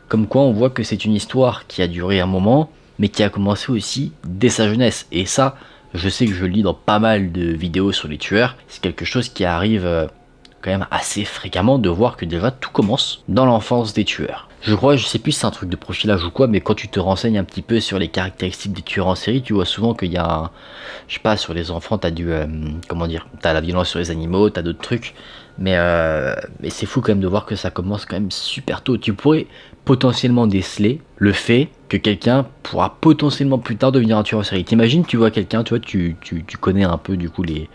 comme quoi on voit que c'est une histoire qui a duré un moment, mais qui a commencé aussi dès sa jeunesse, et ça, je sais que je lis dans pas mal de vidéos sur les tueurs, c'est quelque chose qui arrive quand même assez fréquemment de voir que déjà tout commence dans l'enfance des tueurs. Je sais plus si c'est un truc de profilage ou quoi, mais quand tu te renseignes un petit peu sur les caractéristiques des tueurs en série, tu vois souvent qu'il y a, je sais pas, sur les enfants, t'as comment dire, t'as la violence sur les animaux, t'as d'autres trucs, mais c'est fou quand même de voir que ça commence quand même super tôt. Tu pourrais potentiellement déceler le fait que quelqu'un pourra potentiellement plus tard devenir un tueur en série. T'imagines, tu vois quelqu'un, tu vois, tu connais un peu du coup les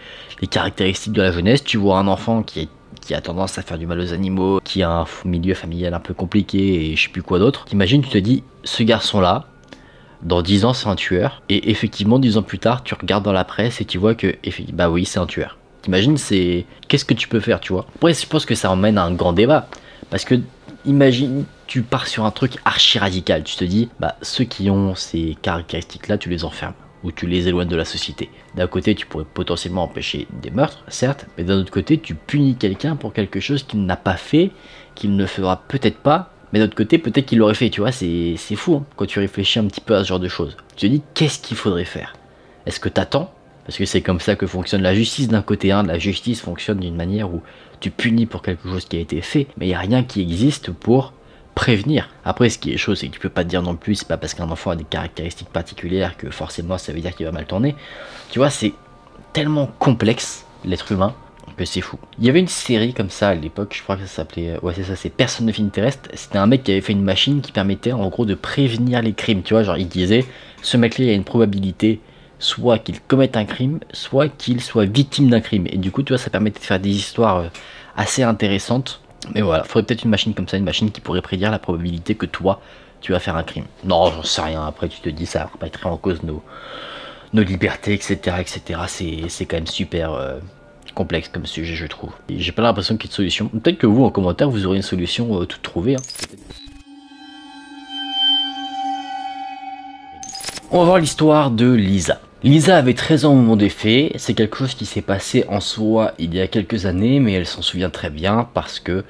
caractéristiques de la jeunesse, tu vois un enfant qui a tendance à faire du mal aux animaux, qui a un milieu familial un peu compliqué et je sais plus quoi d'autre. T'imagines, tu te dis, ce garçon-là, dans 10 ans c'est un tueur, et effectivement 10 ans plus tard, tu regardes dans la presse et tu vois que, bah oui, c'est un tueur. T'imagines, qu'est-ce que tu peux faire, tu vois. Après, je pense que ça emmène à un grand débat, parce que imagine, tu pars sur un truc archi radical. Tu te dis, bah ceux qui ont ces caractéristiques-là, tu les enfermes ou tu les éloignes de la société. D'un côté, tu pourrais potentiellement empêcher des meurtres, certes, mais d'un autre côté, tu punis quelqu'un pour quelque chose qu'il n'a pas fait, qu'il ne fera peut-être pas, mais d'un autre côté, peut-être qu'il l'aurait fait, tu vois, c'est fou hein, quand tu réfléchis un petit peu à ce genre de choses. Tu te dis, qu'est-ce qu'il faudrait faire? Est-ce que t'attends? Parce que c'est comme ça que fonctionne la justice d'un côté, hein. La justice fonctionne d'une manière où tu punis pour quelque chose qui a été fait, mais il n'y a rien qui existe pour prévenir. Après, ce qui est chaud, c'est que tu peux pas te dire non plus, c'est pas parce qu'un enfant a des caractéristiques particulières que forcément ça veut dire qu'il va mal tourner. Tu vois, c'est tellement complexe, l'être humain, que c'est fou. Il y avait une série comme ça à l'époque, je crois que ça s'appelait, ouais c'est ça, c'est Personne ne finit terrestre. C'était un mec qui avait fait une machine qui permettait en gros de prévenir les crimes, tu vois, genre il disait, ce mec-là il a une probabilité soit qu'il commette un crime, soit qu'il soit victime d'un crime. Et du coup, tu vois, ça permettait de faire des histoires assez intéressantes. Mais voilà, faudrait peut-être une machine comme ça, une machine qui pourrait prédire la probabilité que toi, tu vas faire un crime. Non, j'en sais rien. Après, tu te dis, ça remettrait en cause nos libertés, etc., etc. C'est quand même super complexe comme sujet, je trouve. J'ai pas l'impression qu'il y ait de solution. Peut-être que vous, en commentaire, vous aurez une solution toute trouvée. Hein. On va voir l'histoire de Lisa. Lisa avait 13 ans au moment des faits, c'est quelque chose qui s'est passé en soi il y a quelques années, mais elle s'en souvient très bien parce que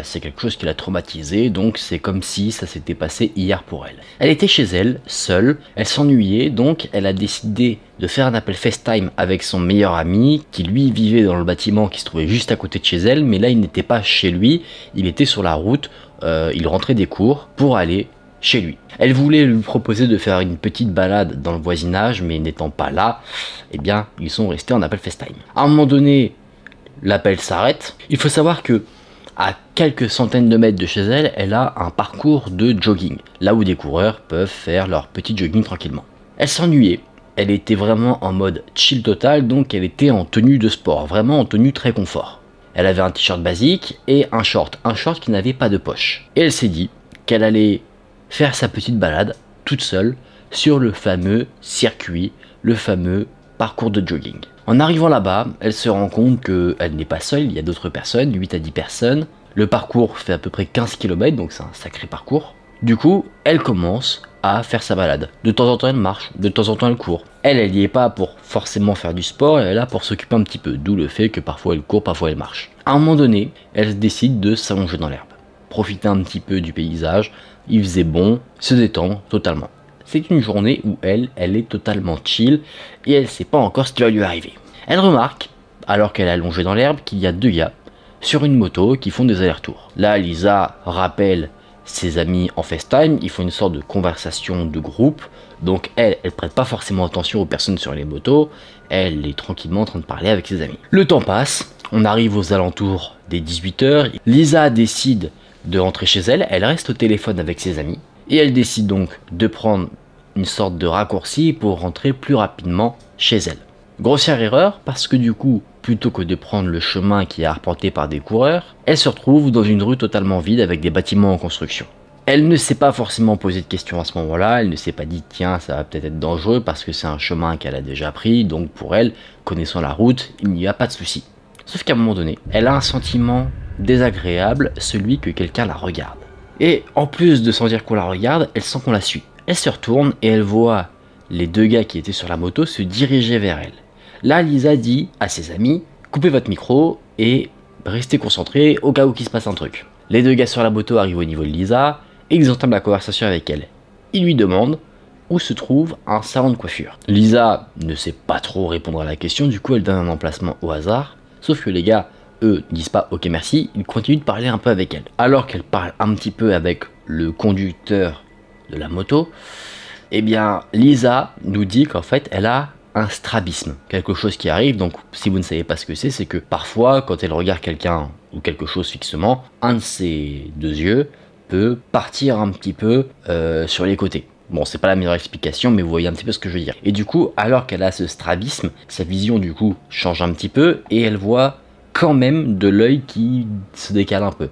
c'est quelque chose qui l'a traumatisée, donc c'est comme si ça s'était passé hier pour elle. Elle était chez elle, seule, elle s'ennuyait, donc elle a décidé de faire un appel FaceTime avec son meilleur ami, qui lui vivait dans le bâtiment qui se trouvait juste à côté de chez elle, mais là il n'était pas chez lui, il était sur la route, il rentrait des cours pour aller chez lui. Elle voulait lui proposer de faire une petite balade dans le voisinage, mais n'étant pas là, eh bien, ils sont restés en appel FaceTime. À un moment donné, l'appel s'arrête. Il faut savoir que à quelques centaines de mètres de chez elle, elle a un parcours de jogging, là où des coureurs peuvent faire leur petit jogging tranquillement. Elle s'ennuyait. Elle était vraiment en mode chill total, donc elle était en tenue de sport, vraiment en tenue très confort. Elle avait un t-shirt basique et un short qui n'avait pas de poche. Et elle s'est dit qu'elle allait faire sa petite balade toute seule sur le fameux circuit, le fameux parcours de jogging. En arrivant là-bas, elle se rend compte qu'elle n'est pas seule, il y a d'autres personnes, 8 à 10 personnes. Le parcours fait à peu près 15 km, donc c'est un sacré parcours. Du coup, elle commence à faire sa balade. De temps en temps, elle marche, de temps en temps, elle court. Elle n'y est pas pour forcément faire du sport, elle est là pour s'occuper un petit peu, d'où le fait que parfois elle court, parfois elle marche. À un moment donné, elle décide de s'allonger dans l'herbe, profiter un petit peu du paysage. Il faisait bon, se détendre totalement. C'est une journée où elle est totalement chill et elle sait pas encore ce qui va lui arriver. Elle remarque, alors qu'elle est allongée dans l'herbe, qu'il y a deux gars sur une moto qui font des allers-retours. Là, Lisa rappelle ses amis en FaceTime, ils font une sorte de conversation de groupe, donc elle prête pas forcément attention aux personnes sur les motos, elle est tranquillement en train de parler avec ses amis. Le temps passe, on arrive aux alentours des 18 h, Lisa décide de rentrer chez elle, elle reste au téléphone avec ses amis et elle décide donc de prendre une sorte de raccourci pour rentrer plus rapidement chez elle. Grossière erreur parce que du coup, plutôt que de prendre le chemin qui est arpenté par des coureurs, elle se retrouve dans une rue totalement vide avec des bâtiments en construction. Elle ne s'est pas forcément posé de questions à ce moment-là, elle ne s'est pas dit tiens ça va peut-être être dangereux parce que c'est un chemin qu'elle a déjà pris, donc pour elle, connaissant la route, il n'y a pas de souci. Sauf qu'à un moment donné, elle a un sentiment désagréable, celui que quelqu'un la regarde. Et en plus de sentir qu'on la regarde, elle sent qu'on la suit. Elle se retourne et elle voit les deux gars qui étaient sur la moto se diriger vers elle. Là, Lisa dit à ses amis, coupez votre micro et restez concentrés au cas où il se passe un truc. Les deux gars sur la moto arrivent au niveau de Lisa et ils entament la conversation avec elle. Ils lui demandent où se trouve un salon de coiffure. Lisa ne sait pas trop répondre à la question, du coup elle donne un emplacement au hasard, sauf que les gars, eux, disent pas ok merci, ils continuent de parler un peu avec elle. Alors qu'elle parle un petit peu avec le conducteur de la moto, eh bien Lisa nous dit qu'en fait elle a un strabisme, quelque chose qui arrive. Donc si vous ne savez pas ce que c'est que parfois quand elle regarde quelqu'un ou quelque chose fixement, un de ses deux yeux peut partir un petit peu sur les côtés. Bon, c'est pas la meilleure explication, mais vous voyez un petit peu ce que je veux dire. Et du coup, alors qu'elle a ce strabisme, sa vision du coup change un petit peu et elle voit quand même de l'œil qui se décale un peu.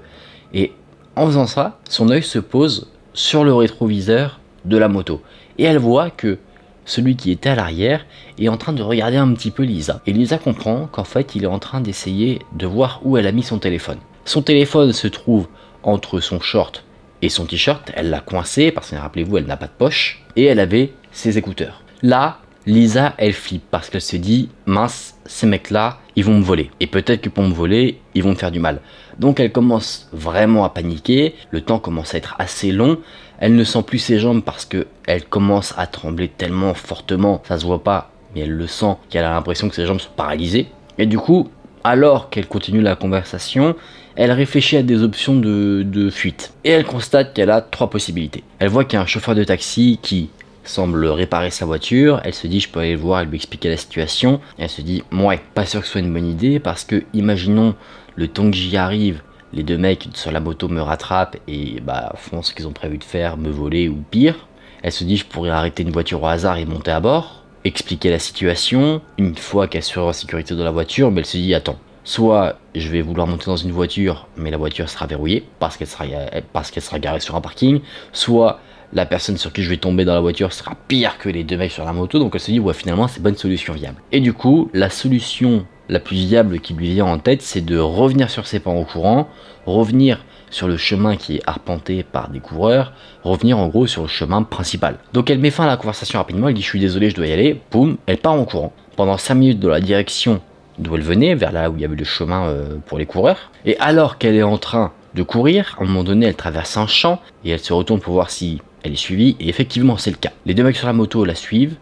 Et en faisant ça, son œil se pose sur le rétroviseur de la moto. Et elle voit que celui qui était à l'arrière est en train de regarder un petit peu Lisa. Et Lisa comprend qu'en fait, il est en train d'essayer de voir où elle a mis son téléphone. Son téléphone se trouve entre son short et son t-shirt, elle l'a coincé parce que rappelez-vous, elle n'a pas de poche, et elle avait ses écouteurs. Là, Lisa, elle flippe parce qu'elle se dit mince, ces mecs-là, ils vont me voler. Et peut-être que pour me voler, ils vont me faire du mal. Donc elle commence vraiment à paniquer, le temps commence à être assez long, elle ne sent plus ses jambes parce qu'elle commence à trembler tellement fortement, ça se voit pas, mais elle le sent, qu'elle a l'impression que ses jambes sont paralysées. Et du coup, alors qu'elle continue la conversation, elle réfléchit à des options de fuite. Et elle constate qu'elle a 3 possibilités. Elle voit qu'il y a un chauffeur de taxi qui semble réparer sa voiture, elle se dit je peux aller le voir et lui expliquer la situation, et elle se dit ouais, pas sûr que ce soit une bonne idée parce que imaginons le temps que j'y arrive, les 2 mecs sur la moto me rattrapent et bah font ce qu'ils ont prévu de faire, me voler ou pire. Elle se dit je pourrais arrêter une voiture au hasard et monter à bord, expliquer la situation, une fois qu'elle sera en sécurité dans la voiture, mais elle se dit attends, soit je vais vouloir monter dans une voiture mais la voiture sera verrouillée parce qu'elle sera garée sur un parking, soit la personne sur qui je vais tomber dans la voiture sera pire que les 2 mecs sur la moto, donc elle se dit ouais finalement c'est pas une solution viable. Et du coup la solution la plus viable qui lui vient en tête, c'est de revenir sur ses pas en courant, revenir sur le chemin qui est arpenté par des coureurs, revenir en gros sur le chemin principal. Donc elle met fin à la conversation rapidement, elle dit je suis désolé je dois y aller, boum, elle part en courant. Pendant 5 minutes dans la direction d'où elle venait, vers là où il y avait le chemin pour les coureurs, et alors qu'elle est en train de courir, à un moment donné elle traverse un champ et elle se retourne pour voir si elle est suivie, et effectivement c'est le cas. Les 2 mecs sur la moto la suivent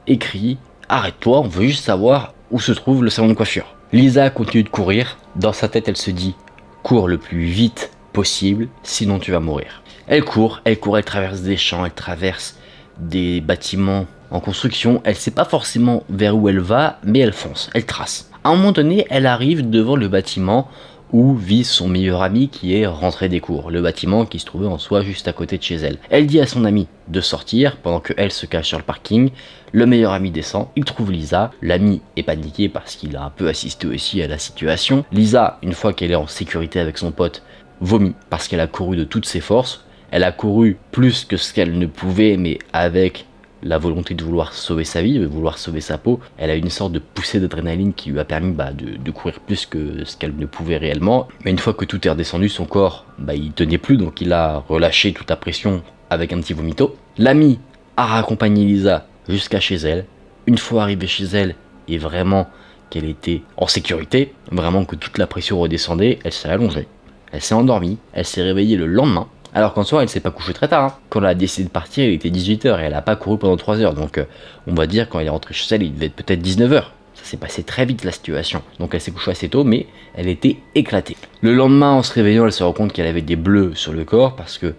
et crient arrête-toi, on veut juste savoir où se trouve le salon de coiffure. Lisa continue de courir, dans sa tête elle se dit cours le plus vite possible, sinon tu vas mourir. Elle court, elle traverse des champs, elle traverse des bâtiments en construction, elle sait pas forcément vers où elle va, mais elle fonce, elle trace. À un moment donné, elle arrive devant le bâtiment où vit son meilleur ami qui est rentré des cours, le bâtiment qui se trouvait en soi juste à côté de chez elle. Elle dit à son ami de sortir pendant qu'elle se cache sur le parking, le meilleur ami descend, il trouve Lisa, l'ami est paniqué parce qu'il a un peu assisté aussi à la situation. Lisa, une fois qu'elle est en sécurité avec son pote, vomit parce qu'elle a couru de toutes ses forces, elle a couru plus que ce qu'elle ne pouvait mais avec la volonté de vouloir sauver sa vie, de vouloir sauver sa peau. Elle a une sorte de poussée d'adrénaline qui lui a permis de courir plus que ce qu'elle ne pouvait réellement. Mais une fois que tout est redescendu, son corps, il tenait plus, donc il a relâché toute la pression avec un petit vomito. L'ami a raccompagné Lisa jusqu'à chez elle. Une fois arrivée chez elle, et vraiment qu'elle était en sécurité, vraiment que toute la pression redescendait, elle s'est allongée, elle s'est endormie, elle s'est réveillée le lendemain. Alors qu'en soi, elle s'est pas couchée très tard. Hein. Quand elle a décidé de partir, il était 18 h et elle a pas couru pendant 3 heures. Donc on va dire quand elle est rentrée chez elle, il devait être peut-être 19 h. Ça s'est passé très vite la situation. Donc elle s'est couchée assez tôt, mais elle était éclatée. Le lendemain, en se réveillant, elle se rend compte qu'elle avait des bleus sur le corps parce que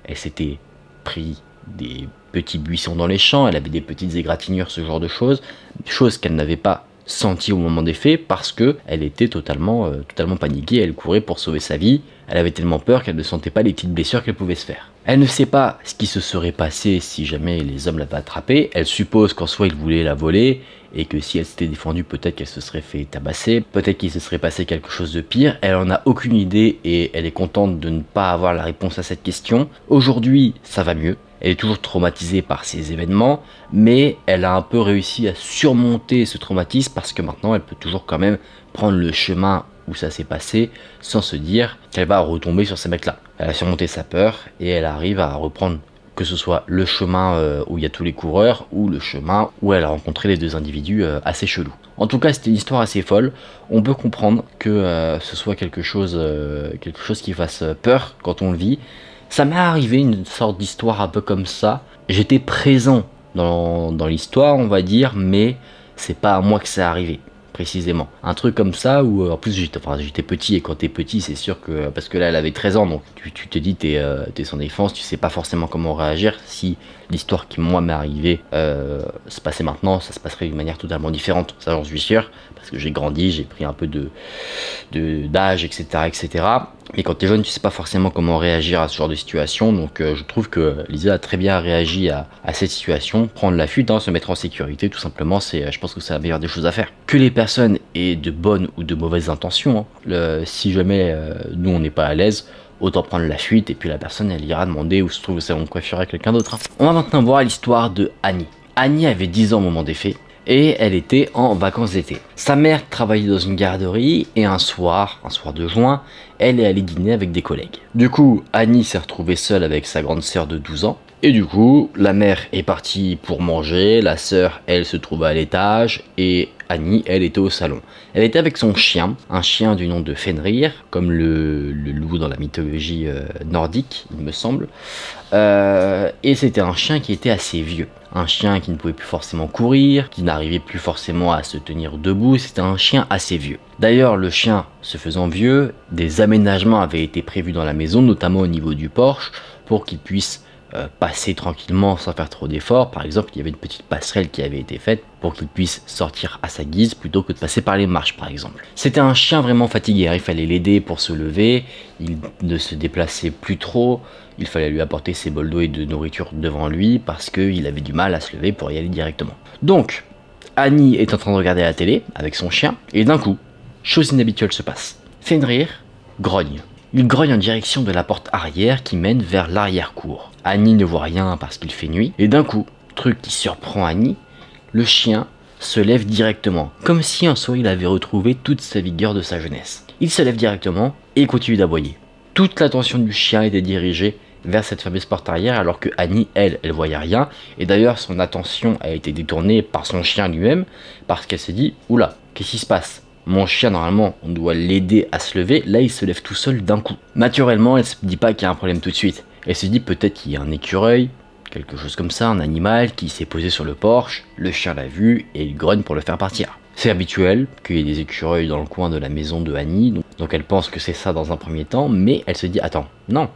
elle s'était pris des petits buissons dans les champs, elle avait des petites égratignures, ce genre de choses qu'elle n'avait pas senti au moment des faits parce que elle était totalement paniquée, elle courait pour sauver sa vie, elle avait tellement peur qu'elle ne sentait pas les petites blessures qu'elle pouvait se faire. Elle ne sait pas ce qui se serait passé si jamais les hommes l'avaient attrapée, elle suppose qu'en soi ils voulaient la voler et que si elle s'était défendue peut-être qu'elle se serait fait tabasser, peut-être qu'il se serait passé quelque chose de pire, elle en a aucune idée et elle est contente de ne pas avoir la réponse à cette question. Aujourd'hui ça va mieux. Elle est toujours traumatisée par ces événements, mais elle a un peu réussi à surmonter ce traumatisme parce que maintenant elle peut toujours quand même prendre le chemin où ça s'est passé sans se dire qu'elle va retomber sur ces mecs-là. Elle a surmonté sa peur et elle arrive à reprendre que ce soit le chemin où il y a tous les coureurs ou le chemin où elle a rencontré les 2 individus assez chelous. En tout cas, c'était une histoire assez folle. On peut comprendre que ce soit quelque chose qui fasse peur quand on le vit. Ça m'est arrivé une sorte d'histoire un peu comme ça. J'étais présent dans l'histoire, on va dire, mais c'est pas à moi que c'est arrivé, précisément. Un truc comme ça où, en plus, j'étais petit, et quand t'es petit, c'est sûr que... Parce que là, elle avait 13 ans, donc tu te dis, t'es son défense, tu sais pas forcément comment réagir. Si l'histoire qui, moi, m'est arrivée se passait maintenant, ça se passerait d'une manière totalement différente. Ça, j'en suis sûr, parce que j'ai grandi, j'ai pris un peu d'âge, etc., etc. Mais quand t'es jeune, tu sais pas forcément comment réagir à ce genre de situation, donc je trouve que Lisa a très bien réagi à cette situation. Prendre la fuite, se mettre en sécurité, tout simplement, je pense que c'est la meilleure des choses à faire. Que les personnes aient de bonnes ou de mauvaises intentions, si jamais nous on n'est pas à l'aise, autant prendre la fuite et puis la personne elle ira demander où se trouve le salon de coiffure à quelqu'un d'autre. On va maintenant voir l'histoire de Annie. Annie avait 10 ans au moment des faits. et elle était en vacances d'été. Sa mère travaillait dans une garderie et un soir de juin, elle est allée dîner avec des collègues. Du coup, Annie s'est retrouvée seule avec sa grande sœur de 12 ans. Et du coup, la mère est partie pour manger, la sœur, elle, se trouvait à l'étage, et Annie, elle, était au salon. Elle était avec son chien, un chien du nom de Fenrir, comme le loup dans la mythologie nordique, il me semble. Et c'était un chien qui était assez vieux. Un chien qui ne pouvait plus forcément courir, qui n'arrivait plus forcément à se tenir debout, c'était un chien assez vieux. D'ailleurs, le chien se faisant vieux, des aménagements avaient été prévus dans la maison, notamment au niveau du porche, pour qu'il puisse passer tranquillement sans faire trop d'efforts. Par exemple, il y avait une petite passerelle qui avait été faite pour qu'il puisse sortir à sa guise plutôt que de passer par les marches, par exemple. C'était un chien vraiment fatigué, hein. Il fallait l'aider pour se lever, il ne se déplaçait plus trop, il fallait lui apporter ses bols d'eau et de nourriture devant lui parce qu'il avait du mal à se lever pour y aller directement. Donc, Annie est en train de regarder la télé avec son chien et d'un coup, chose inhabituelle se passe. Fenrir grogne. Il grogne en direction de la porte arrière qui mène vers l'arrière-cour. Annie ne voit rien parce qu'il fait nuit, et d'un coup, truc qui surprend Annie, le chien se lève directement, comme si en soi il avait retrouvé toute sa vigueur de sa jeunesse. Il se lève directement et continue d'aboyer. Toute l'attention du chien était dirigée vers cette fameuse porte arrière alors que Annie, elle voyait rien, et d'ailleurs son attention a été détournée par son chien lui-même parce qu'elle s'est dit « Oula, qu'est-ce qui se passe ? Mon chien, normalement, on doit l'aider à se lever. Là, il se lève tout seul d'un coup. » Naturellement, elle se dit pas qu'il y a un problème tout de suite. Elle se dit peut-être qu'il y a un écureuil, quelque chose comme ça, un animal qui s'est posé sur le porche. Le chien l'a vu et il grogne pour le faire partir. C'est habituel qu'il y ait des écureuils dans le coin de la maison de Annie. Donc elle pense que c'est ça dans un premier temps. Mais elle se dit, attends, non.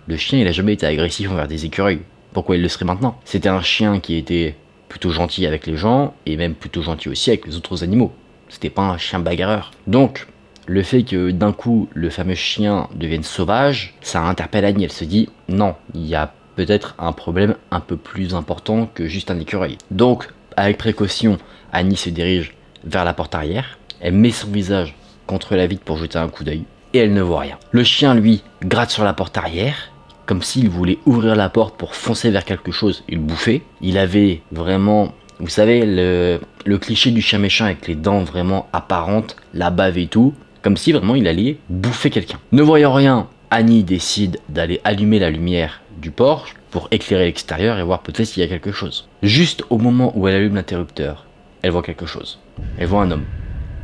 Le chien, il a jamais été agressif envers des écureuils. Pourquoi il le serait maintenant? C'était un chien qui était plutôt gentil avec les gens et même plutôt gentil aussi avec les autres animaux. C'était pas un chien bagarreur. Donc, le fait que d'un coup, le fameux chien devienne sauvage, ça interpelle Annie. Elle se dit, non, il y a peut-être un problème un peu plus important que juste un écureuil. Donc, avec précaution, Annie se dirige vers la porte arrière. Elle met son visage contre la vitre pour jeter un coup d'œil. Et elle ne voit rien. Le chien, lui, gratte sur la porte arrière, comme s'il voulait ouvrir la porte pour foncer vers quelque chose et le bouffer. Il avait vraiment... Vous savez, le cliché du chien méchant avec les dents vraiment apparentes, la bave et tout, comme si vraiment il allait bouffer quelqu'un. Ne voyant rien, Annie décide d'aller allumer la lumière du porche pour éclairer l'extérieur et voir peut-être s'il y a quelque chose. Juste au moment où elle allume l'interrupteur, elle voit quelque chose. Elle voit un homme,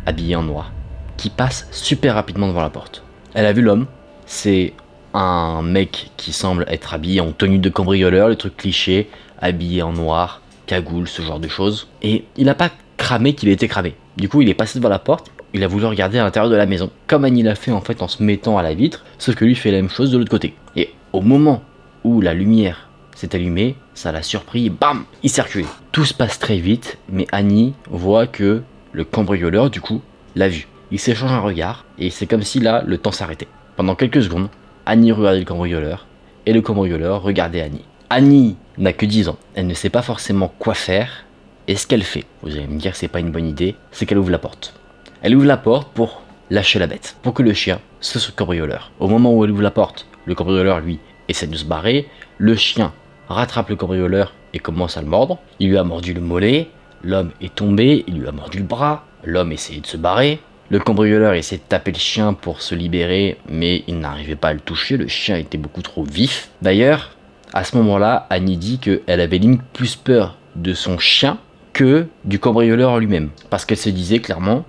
habillé en noir, qui passe super rapidement devant la porte. Elle a vu l'homme, c'est un mec qui semble être habillé en tenue de cambrioleur, le truc cliché, habillé en noir, cagoule, ce genre de choses. Et il n'a pas cramé qu'il était cramé. Du coup, il est passé devant la porte, il a voulu regarder à l'intérieur de la maison, comme Annie l'a fait en fait en se mettant à la vitre, sauf que lui fait la même chose de l'autre côté. Et au moment où la lumière s'est allumée, ça l'a surpris, et bam, il s'est reculé. Tout se passe très vite, mais Annie voit que le cambrioleur, du coup, l'a vu. Ils s'échangent un regard, et c'est comme si là, le temps s'arrêtait. Pendant quelques secondes, Annie regardait le cambrioleur, et le cambrioleur regardait Annie. Annie n'a que 10 ans, elle ne sait pas forcément quoi faire, et ce qu'elle fait, vous allez me dire que c'est pas une bonne idée, c'est qu'elle ouvre la porte. Elle ouvre la porte pour lâcher la bête, pour que le chien se soit cambrioleur. Au moment où elle ouvre la porte, le cambrioleur, lui, essaie de se barrer, le chien rattrape le cambrioleur et commence à le mordre. Il lui a mordu le mollet, l'homme est tombé, il lui a mordu le bras, l'homme essayait de se barrer. Le cambrioleur essaie de taper le chien pour se libérer, mais il n'arrivait pas à le toucher, le chien était beaucoup trop vif. D'ailleurs, à ce moment-là, Annie dit qu'elle avait limite plus peur de son chien que du cambrioleur lui-même. Parce qu'elle se disait clairement,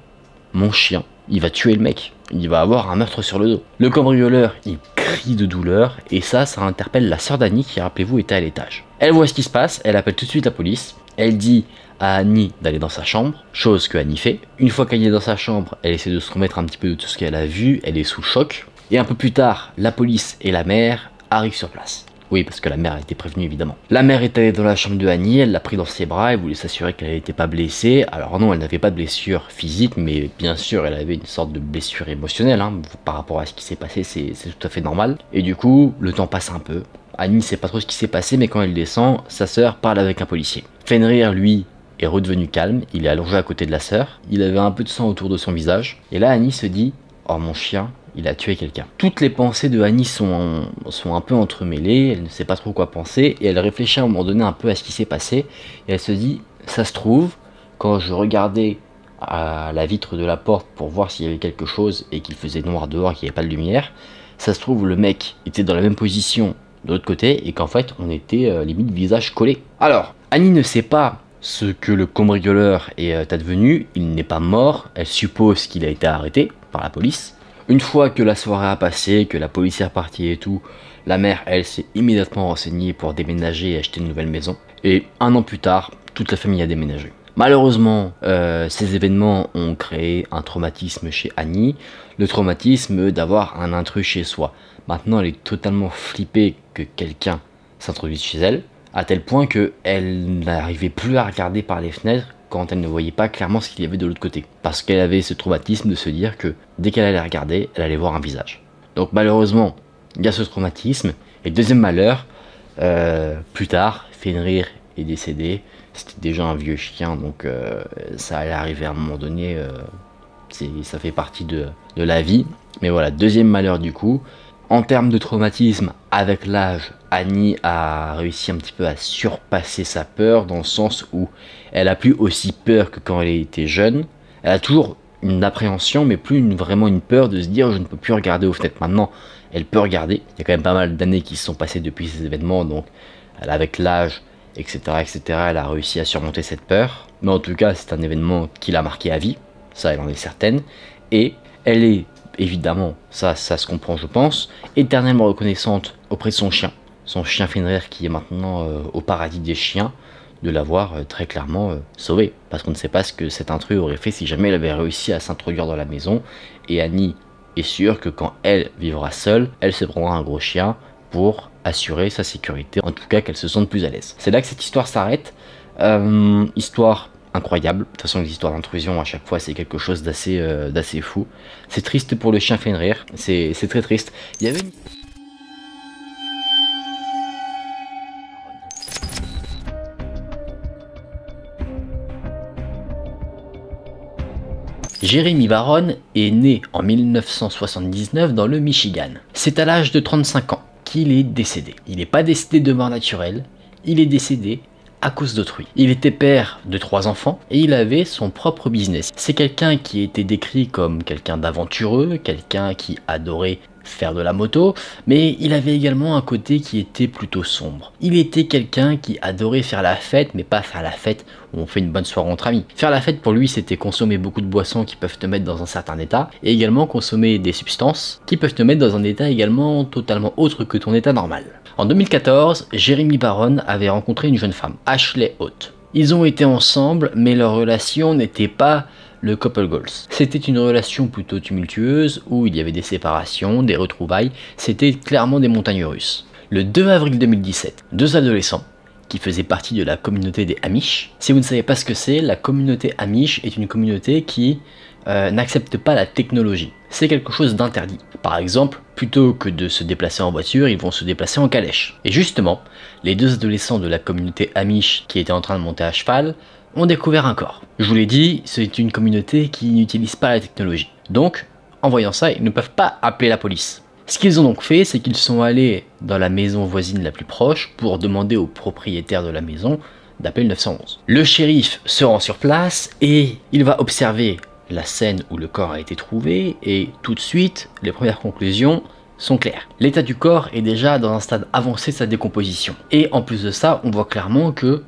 mon chien, il va tuer le mec, il va avoir un meurtre sur le dos. Le cambrioleur, il crie de douleur, et ça interpelle la sœur d'Annie qui, rappelez-vous, était à l'étage. Elle voit ce qui se passe, elle appelle tout de suite la police, elle dit à Annie d'aller dans sa chambre, chose que Annie fait. Une fois qu'Annie est dans sa chambre, elle essaie de se remettre un petit peu de tout ce qu'elle a vu, elle est sous choc, et un peu plus tard, la police et la mère arrivent sur place. Oui, parce que la mère a été prévenue, évidemment. La mère est allée dans la chambre de Annie, elle l'a pris dans ses bras, elle voulait s'assurer qu'elle n'était pas blessée. Alors non, elle n'avait pas de blessure physique, mais bien sûr, elle avait une sorte de blessure émotionnelle, hein. Par rapport à ce qui s'est passé, c'est tout à fait normal. Et du coup, le temps passe un peu. Annie ne sait pas trop ce qui s'est passé, mais quand elle descend, sa sœur parle avec un policier. Fenrir, lui, est redevenu calme, il est allongé à côté de la sœur. Il avait un peu de sang autour de son visage. Et là, Annie se dit, oh mon chien, il a tué quelqu'un. Toutes les pensées de Annie sont un peu entremêlées, elle ne sait pas trop quoi penser, et elle réfléchit à un moment donné un peu à ce qui s'est passé, et elle se dit, ça se trouve, quand je regardais à la vitre de la porte pour voir s'il y avait quelque chose et qu'il faisait noir dehors, qu'il n'y avait pas de lumière, ça se trouve le mec était dans la même position de l'autre côté et qu'en fait on était limite visage collé. Alors, Annie ne sait pas ce que le cambrioleur est advenu, il n'est pas mort, elle suppose qu'il a été arrêté par la police. Une fois que la soirée a passé, que la police est repartie et tout, la mère, elle, s'est immédiatement renseignée pour déménager et acheter une nouvelle maison. Et 1 an plus tard, toute la famille a déménagé. Malheureusement, ces événements ont créé un traumatisme chez Annie, le traumatisme d'avoir un intrus chez soi. Maintenant, elle est totalement flippée que quelqu'un s'introduise chez elle, à tel point qu'elle n'arrivait plus à regarder par les fenêtres quand elle ne voyait pas clairement ce qu'il y avait de l'autre côté. Parce qu'elle avait ce traumatisme de se dire que dès qu'elle allait regarder, elle allait voir un visage. Donc malheureusement, il y a ce traumatisme. Et deuxième malheur, plus tard, Fenrir est décédé. C'était déjà un vieux chien, donc ça allait arriver à un moment donné. Ça fait partie de la vie. Mais voilà, deuxième malheur du coup. En termes de traumatisme, avec l'âge, Annie a réussi un petit peu à surpasser sa peur, dans le sens où elle a plus aussi peur que quand elle était jeune. Elle a toujours une appréhension, mais plus vraiment une peur de se dire je ne peux plus regarder aux fenêtres. Maintenant, elle peut regarder. Il y a quand même pas mal d'années qui se sont passées depuis ces événements, donc avec l'âge, etc., etc., elle a réussi à surmonter cette peur. Mais en tout cas, c'est un événement qui l'a marqué à vie, ça elle en est certaine. Et elle est évidemment, ça se comprend je pense, éternellement reconnaissante auprès de son chien Fenrir qui est maintenant au paradis des chiens, de l'avoir très clairement sauvé, parce qu'on ne sait pas ce que cet intrus aurait fait si jamais elle avait réussi à s'introduire dans la maison. Et Annie est sûre que quand elle vivra seule, elle se prendra un gros chien pour assurer sa sécurité, en tout cas qu'elle se sente plus à l'aise. C'est là que cette histoire s'arrête. Histoire incroyable. De toute façon, les histoires d'intrusion à chaque fois c'est quelque chose d'assez fou. C'est triste pour le chien Fenrir, c'est très triste. Il y avait une... Jeremy Baron est né en 1979 dans le Michigan. C'est à l'âge de 35 ans qu'il est décédé. Il n'est pas décédé de mort naturelle, il est décédé à cause d'autrui. Il était père de 3 enfants et il avait son propre business. C'est quelqu'un qui était décrit comme quelqu'un d'aventureux, quelqu'un qui adorait faire de la moto, mais il avait également un côté qui était plutôt sombre. Il était quelqu'un qui adorait faire la fête, mais pas faire la fête où on fait une bonne soirée entre amis. Faire la fête pour lui, c'était consommer beaucoup de boissons qui peuvent te mettre dans un certain état, et également consommer des substances qui peuvent te mettre dans un état également totalement autre que ton état normal. En 2014, Jeremy Baron avait rencontré une jeune femme, Ashley Holt. Ils ont été ensemble, mais leur relation n'était pas le couple goals. C'était une relation plutôt tumultueuse où il y avait des séparations, des retrouvailles, c'était clairement des montagnes russes. Le 2 avril 2017, 2 adolescents qui faisaient partie de la communauté des Amish. Si vous ne savez pas ce que c'est, la communauté Amish est une communauté qui n'accepte pas la technologie. C'est quelque chose d'interdit. Par exemple, plutôt que de se déplacer en voiture, ils vont se déplacer en calèche. Et justement, les 2 adolescents de la communauté Amish qui étaient en train de monter à cheval ont découvert un corps. Je vous l'ai dit, c'est une communauté qui n'utilise pas la technologie. Donc, en voyant ça, ils ne peuvent pas appeler la police. Ce qu'ils ont donc fait, c'est qu'ils sont allés dans la maison voisine la plus proche pour demander au propriétaire de la maison d'appeler le 911. Le shérif se rend sur place et il va observer la scène où le corps a été trouvé et tout de suite, les premières conclusions sont claires. L'état du corps est déjà dans un stade avancé de sa décomposition. Et en plus de ça, on voit clairement que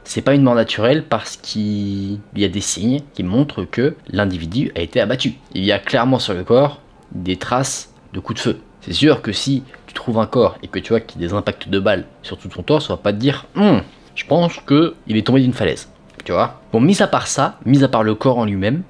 c'est pas une mort naturelle parce qu'il y a des signes qui montrent que l'individu a été abattu. Il y a clairement sur le corps des traces de coups de feu. C'est sûr que si tu trouves un corps et que tu vois qu'il y a des impacts de balles sur tout ton torse, on va pas te dire je pense qu'il est tombé d'une falaise. Tu vois. Bon, mis à part ça, mis à part le corps en lui-même,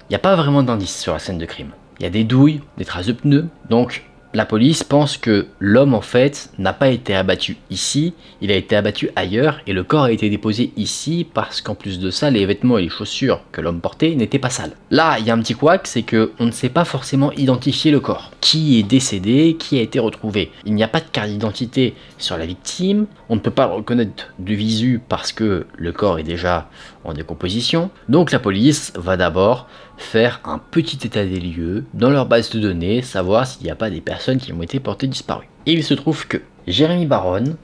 il n'y a pas vraiment d'indices sur la scène de crime. Il y a des douilles, des traces de pneus, donc la police pense que l'homme en fait n'a pas été abattu ici, il a été abattu ailleurs et le corps a été déposé ici parce qu'en plus de ça les vêtements et les chaussures que l'homme portait n'étaient pas sales. Là il y a un petit couac, c'est que on ne sait pas forcément identifier le corps. Qui est décédé, qui a été retrouvé. Il n'y a pas de carte d'identité sur la victime, on ne peut pas le reconnaître de visu parce que le corps est déjà en décomposition. Donc la police va d'abord faire un petit état des lieux dans leur base de données, savoir s'il n'y a pas des personnes qui ont été portées disparues. Et il se trouve que Jeremy Baron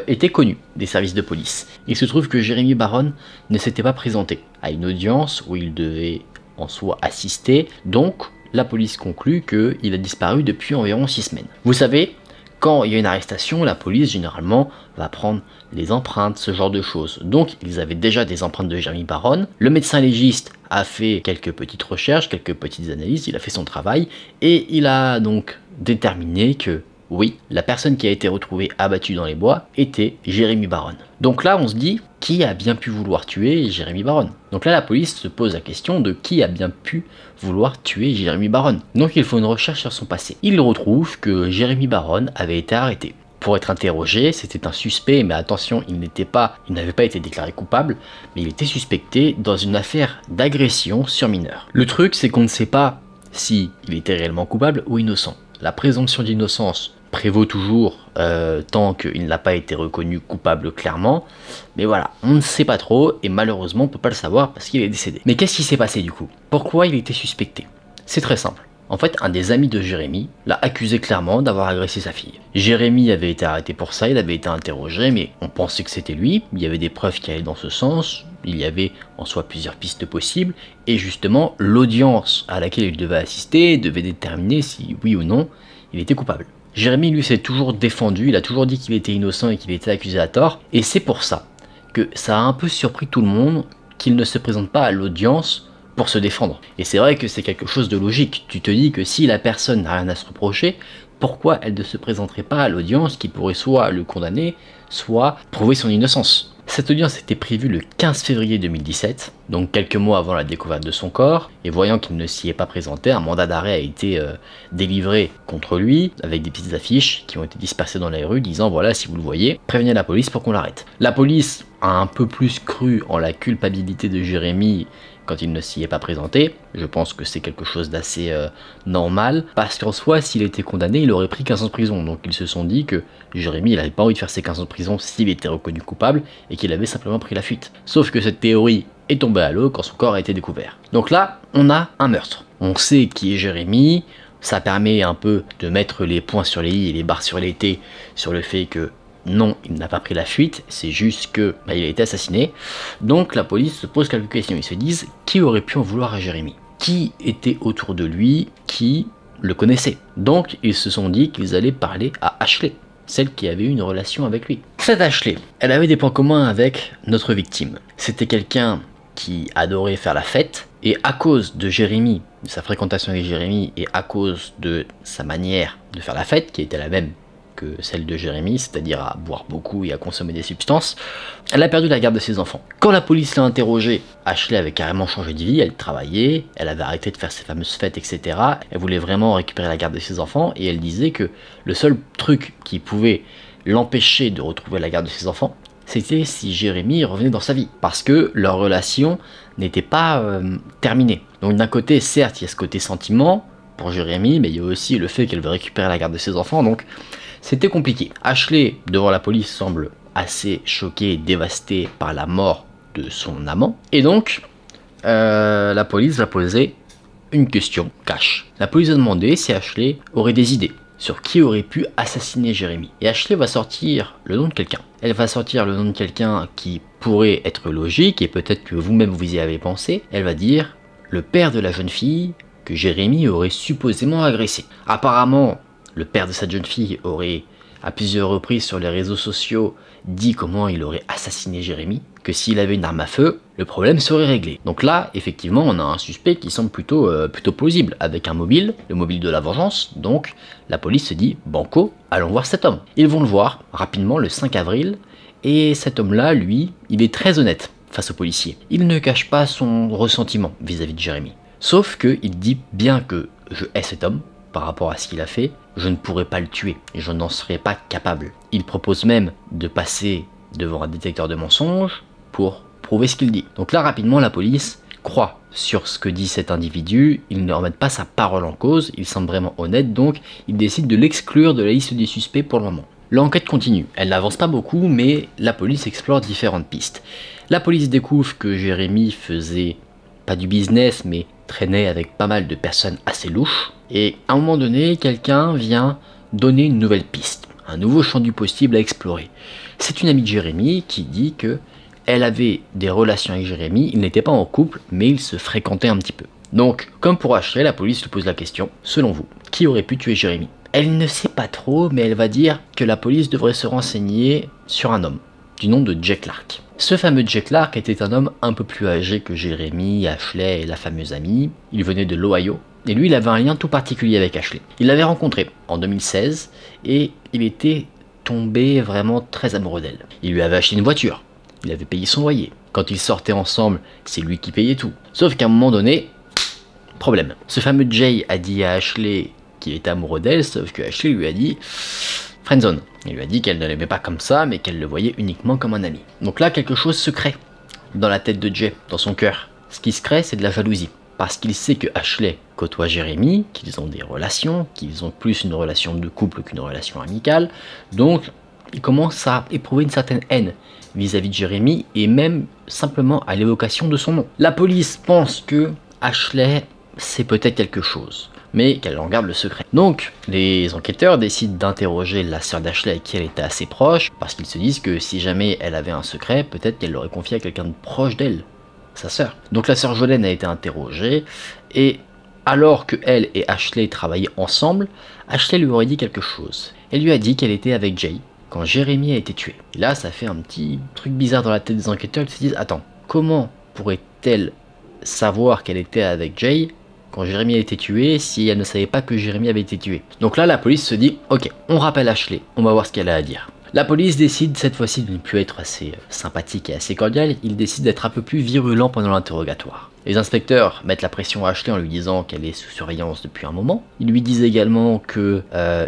était connu des services de police. Il se trouve que Jeremy Barron ne s'était pas présenté à une audience où il devait en soi assister, donc la police conclut qu'il a disparu depuis environ 6 semaines. Vous savez, quand il y a une arrestation, la police généralement va prendre les empreintes, ce genre de choses. Donc ils avaient déjà des empreintes de Jeremy Barron. Le médecin légiste a fait quelques petites recherches, quelques petites analyses, il a fait son travail et il a donc déterminé que oui, la personne qui a été retrouvée abattue dans les bois était Jeremy Barron. Donc là on se dit, qui a bien pu vouloir tuer Jeremy Barron? Donc là la police se pose la question de qui a bien pu vouloir tuer Jeremy Barron. Donc il faut une recherche sur son passé. Il retrouve que Jeremy Barron avait été arrêté pour être interrogé, c'était un suspect, mais attention, il n'avait pas été déclaré coupable, mais il était suspecté dans une affaire d'agression sur mineur. Le truc, c'est qu'on ne sait pas si il était réellement coupable ou innocent. La présomption d'innocence prévaut toujours tant qu'il n'a pas été reconnu coupable clairement, mais voilà, on ne sait pas trop, et malheureusement on ne peut pas le savoir parce qu'il est décédé. Mais qu'est-ce qui s'est passé du coup? Pourquoi il était suspecté? C'est très simple. En fait, un des amis de Jeremy l'a accusé clairement d'avoir agressé sa fille. Jeremy avait été arrêté pour ça, il avait été interrogé, mais on pensait que c'était lui, il y avait des preuves qui allaient dans ce sens, il y avait en soi plusieurs pistes possibles, et justement, l'audience à laquelle il devait assister devait déterminer si oui ou non il était coupable. Jeremy lui s'est toujours défendu, il a toujours dit qu'il était innocent et qu'il était accusé à tort, et c'est pour ça que ça a un peu surpris tout le monde qu'il ne se présente pas à l'audience pour se défendre. Et c'est vrai que c'est quelque chose de logique. Tu te dis que si la personne n'a rien à se reprocher, pourquoi elle ne se présenterait pas à l'audience qui pourrait soit le condamner, soit prouver son innocence? Cette audience était prévue le 15 février 2017, donc quelques mois avant la découverte de son corps, et voyant qu'il ne s'y est pas présenté, un mandat d'arrêt a été délivré contre lui, avec des petites affiches qui ont été dispersées dans les rues, disant voilà, si vous le voyez, prévenez la police pour qu'on l'arrête. La police a un peu plus cru en la culpabilité de Jeremy quand il ne s'y est pas présenté. Je pense que c'est quelque chose d'assez normal, parce qu'en soi, s'il était condamné, il aurait pris 15 ans de prison. Donc ils se sont dit que Jeremy, il n'avait pas envie de faire ses 15 ans de prison s'il était reconnu coupable, et qu'il avait simplement pris la fuite. Sauf que cette théorie est tombée à l'eau quand son corps a été découvert. Donc là, on a un meurtre. On sait qui est Jeremy, ça permet un peu de mettre les points sur les i et les barres sur les t sur le fait que non, il n'a pas pris la fuite, c'est juste que il a été assassiné. Donc la police se pose quelques questions, ils se disent qui aurait pu en vouloir à Jeremy? Qui était autour de lui, qui le connaissait? Donc ils se sont dit qu'ils allaient parler à Ashley, celle qui avait eu une relation avec lui. Cette Ashley, elle avait des points communs avec notre victime. C'était quelqu'un qui adorait faire la fête, et à cause de Jeremy, de sa fréquentation avec Jeremy, et à cause de sa manière de faire la fête, qui était la même que celle de Jeremy, c'est-à-dire à boire beaucoup et à consommer des substances, elle a perdu la garde de ses enfants. Quand la police l'a interrogée, Ashley avait carrément changé de vie, elle travaillait, elle avait arrêté de faire ses fameuses fêtes, etc. Elle voulait vraiment récupérer la garde de ses enfants, et elle disait que le seul truc qui pouvait l'empêcher de retrouver la garde de ses enfants, c'était si Jeremy revenait dans sa vie, parce que leur relation n'était pas terminée. Donc d'un côté, certes, il y a ce côté sentiment pour Jeremy, mais il y a aussi le fait qu'elle veut récupérer la garde de ses enfants, donc c'était compliqué. Ashley, devant la police, semble assez choquée et dévastée par la mort de son amant. Et donc, la police va poser une question cash. La police a demandé si Ashley aurait des idées sur qui aurait pu assassiner Jeremy. Et Ashley va sortir le nom de quelqu'un. Elle va sortir le nom de quelqu'un qui pourrait être logique, et peut-être que vous-même vous y avez pensé. Elle va dire le père de la jeune fille que Jeremy aurait supposément agressé. Apparemment, le père de cette jeune fille aurait, à plusieurs reprises sur les réseaux sociaux, dit comment il aurait assassiné Jeremy, que s'il avait une arme à feu, le problème serait réglé. Donc là, effectivement, on a un suspect qui semble plutôt plausible, avec un mobile, le mobile de la vengeance, donc la police se dit, banco, allons voir cet homme. Ils vont le voir rapidement le 5 avril, et cet homme-là, lui, il est très honnête face aux policiers. Il ne cache pas son ressentiment vis-à-vis de Jeremy. Sauf qu'il dit bien que je hais cet homme, par rapport à ce qu'il a fait, je ne pourrais pas le tuer, et je n'en serais pas capable. Il propose même de passer devant un détecteur de mensonges pour prouver ce qu'il dit. Donc là, rapidement, la police croit sur ce que dit cet individu, ils ne remettent pas sa parole en cause, il semble vraiment honnête, donc ils décident de l'exclure de la liste des suspects pour le moment. L'enquête continue, elle n'avance pas beaucoup, mais la police explore différentes pistes. La police découvre que Jeremy faisait pas du business, mais traînait avec pas mal de personnes assez louches. Et à un moment donné, quelqu'un vient donner une nouvelle piste. un nouveau champ du possible à explorer. C'est une amie de Jérémy qui dit que elle avait des relations avec Jérémy, ils n'étaient pas en couple, mais ils se fréquentaient un petit peu. Donc, comme pour Ashley, la police lui pose la question, selon vous, qui aurait pu tuer Jérémy? Elle ne sait pas trop, mais elle va dire que la police devrait se renseigner sur un homme, du nom de Jay Clark. Ce fameux Jay Clark était un homme un peu plus âgé que Jérémy, Ashley et la fameuse amie. Il venait de l'Ohio, et lui il avait un lien tout particulier avec Ashley. Il l'avait rencontrée en 2016, et il était tombé vraiment très amoureux d'elle. Il lui avait acheté une voiture, il avait payé son loyer. Quand ils sortaient ensemble, c'est lui qui payait tout. Sauf qu'à un moment donné, problème. Ce fameux Jay a dit à Ashley qu'il était amoureux d'elle, sauf que Ashley lui a dit friendzone. Il lui a dit qu'elle ne l'aimait pas comme ça, mais qu'elle le voyait uniquement comme un ami. Donc là, quelque chose se crée dans la tête de Jay, dans son cœur. Ce qui se crée, c'est de la jalousie. Parce qu'il sait que Ashley côtoie Jérémy, qu'ils ont des relations, qu'ils ont plus une relation de couple qu'une relation amicale. Donc, il commence à éprouver une certaine haine vis-à-vis de Jérémy, et même simplement à l'évocation de son nom. La police pense que Ashley, c'est peut-être quelque chose, mais qu'elle en garde le secret. Donc, les enquêteurs décident d'interroger la sœur d'Ashley avec qui elle était assez proche, parce qu'ils se disent que si jamais elle avait un secret, peut-être qu'elle l'aurait confié à quelqu'un de proche d'elle, sa sœur. Donc la sœur Jolene a été interrogée, et alors que elle et Ashley travaillaient ensemble, Ashley lui aurait dit quelque chose. Elle lui a dit qu'elle était avec Jay quand Jérémy a été tué. Et là, ça fait un petit truc bizarre dans la tête des enquêteurs, qui se disent, attends, comment pourrait-elle savoir qu'elle était avec Jay quand Jérémy a été tué si elle ne savait pas que Jérémy avait été tué? Donc là, la police se dit, ok, on rappelle Ashley, on va voir ce qu'elle a à dire. La police décide cette fois-ci de ne plus être assez sympathique et assez cordiale, ils décident d'être un peu plus virulents pendant l'interrogatoire. Les inspecteurs mettent la pression à Ashley en lui disant qu'elle est sous surveillance depuis un moment. Ils lui disent également que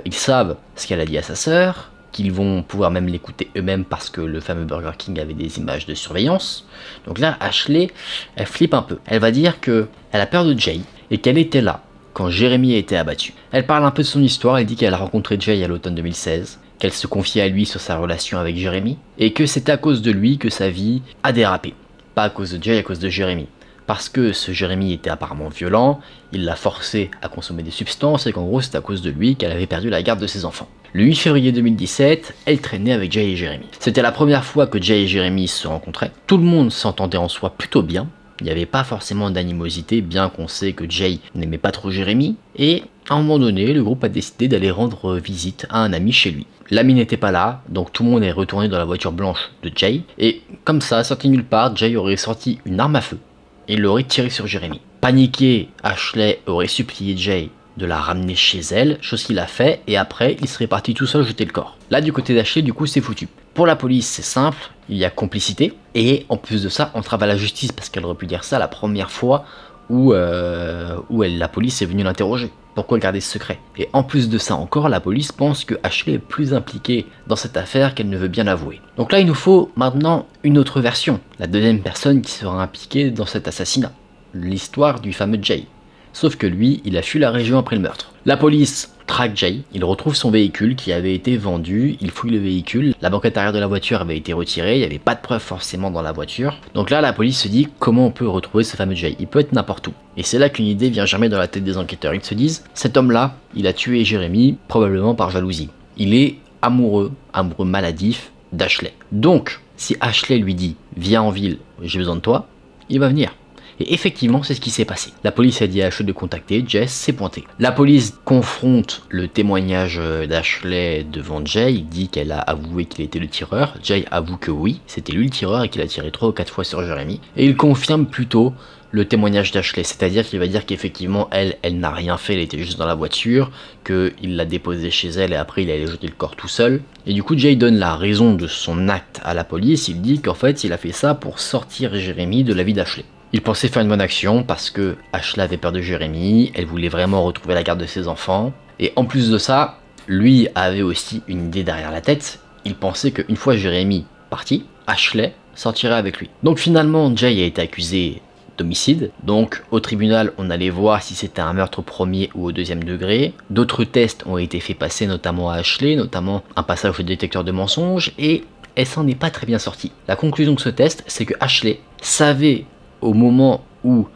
ils savent ce qu'elle a dit à sa sœur, qu'ils vont pouvoir même l'écouter eux-mêmes parce que le fameux Burger King avait des images de surveillance. Donc là, Ashley, elle flippe un peu. Elle va dire qu'elle a peur de Jay et qu'elle était là quand Jérémy a été abattu. Elle parle un peu de son histoire, elle dit qu'elle a rencontré Jay à l'automne 2016, qu'elle se confiait à lui sur sa relation avec Jérémy, et que c'est à cause de lui que sa vie a dérapé. Pas à cause de Jay, à cause de Jérémy. Parce que ce Jérémy était apparemment violent, il l'a forcé à consommer des substances, et qu'en gros c'est à cause de lui qu'elle avait perdu la garde de ses enfants. Le 8 février 2017, elle traînait avec Jay et Jérémy. C'était la première fois que Jay et Jérémy se rencontraient. Tout le monde s'entendait en soi plutôt bien. Il n'y avait pas forcément d'animosité, bien qu'on sait que Jay n'aimait pas trop Jérémy. Et à un moment donné, le groupe a décidé d'aller rendre visite à un ami chez lui. L'ami n'était pas là, donc tout le monde est retourné dans la voiture blanche de Jay. Et comme ça, sorti nulle part, Jay aurait sorti une arme à feu et l'aurait tiré sur Jérémy. Paniqué, Ashley aurait supplié Jay de la ramener chez elle, chose qu'il a fait, et après il serait parti tout seul jeter le corps. Là du côté d'Ashley, du coup c'est foutu. Pour la police c'est simple, il y a complicité, et en plus de ça, entrave à la justice, parce qu'elle aurait pu dire ça la première fois où la police est venue l'interroger. Pourquoi garder ce secret? Et en plus de ça encore, la police pense que Ashley est plus impliquée dans cette affaire qu'elle ne veut bien l'avouer. Donc là il nous faut maintenant une autre version, la deuxième personne qui sera impliquée dans cet assassinat, l'histoire du fameux Jay. Sauf que lui, il a fui la région après le meurtre. La police traque Jay, il retrouve son véhicule qui avait été vendu, il fouille le véhicule, la banquette arrière de la voiture avait été retirée, il n'y avait pas de preuves forcément dans la voiture. Donc là, la police se dit comment on peut retrouver ce fameux Jay, il peut être n'importe où. Et c'est là qu'une idée vient germer dans la tête des enquêteurs, ils se disent, cet homme-là, il a tué Jérémy, probablement par jalousie. Il est amoureux maladif d'Ashley. Donc, si Ashley lui dit, viens en ville, j'ai besoin de toi, il va venir. Et effectivement, c'est ce qui s'est passé. La police a dit à Ashley de contacter, Jess s'est pointé. La police confronte le témoignage d'Ashley devant Jay, il dit qu'elle a avoué qu'il était le tireur. Jay avoue que oui, c'était lui le tireur et qu'il a tiré 3 ou 4 fois sur Jérémy. Et il confirme plutôt le témoignage d'Ashley, c'est-à-dire qu'il va dire qu'effectivement, elle n'a rien fait, elle était juste dans la voiture, qu'il l'a déposée chez elle et après il allait jeter le corps tout seul. Et du coup, Jay donne la raison de son acte à la police, il dit qu'en fait, il a fait ça pour sortir Jérémy de la vie d'Ashley. Il pensait faire une bonne action parce que Ashley avait peur de Jérémy, elle voulait vraiment retrouver la garde de ses enfants. Et en plus de ça, lui avait aussi une idée derrière la tête. Il pensait qu'une fois Jérémy parti, Ashley sortirait avec lui. Donc finalement, Jay a été accusé d'homicide. Donc au tribunal, on allait voir si c'était un meurtre au premier ou au deuxième degré. D'autres tests ont été faits passer, notamment à Ashley, notamment un passage au détecteur de mensonges, et elle s'en est pas très bien sortie. La conclusion de ce test, c'est que Ashley savait au moment où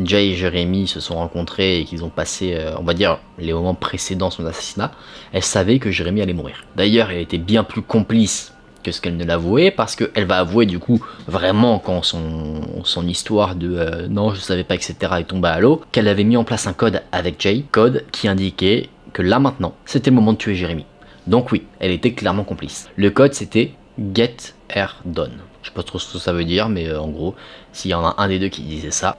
Jay et Jérémy se sont rencontrés et qu'ils ont passé, on va dire, les moments précédant son assassinat, elle savait que Jérémy allait mourir. D'ailleurs, elle était bien plus complice que ce qu'elle ne l'avouait, parce qu'elle va avouer du coup vraiment quand son histoire de non je savais pas etc est tombée à l'eau, qu'elle avait mis en place un code avec Jay, code qui indiquait que là maintenant c'était le moment de tuer Jérémy. Donc oui, elle était clairement complice. Le code c'était Get Her Done. Je sais pas trop ce que ça veut dire, mais en gros, s'il y en a un des deux qui disait ça,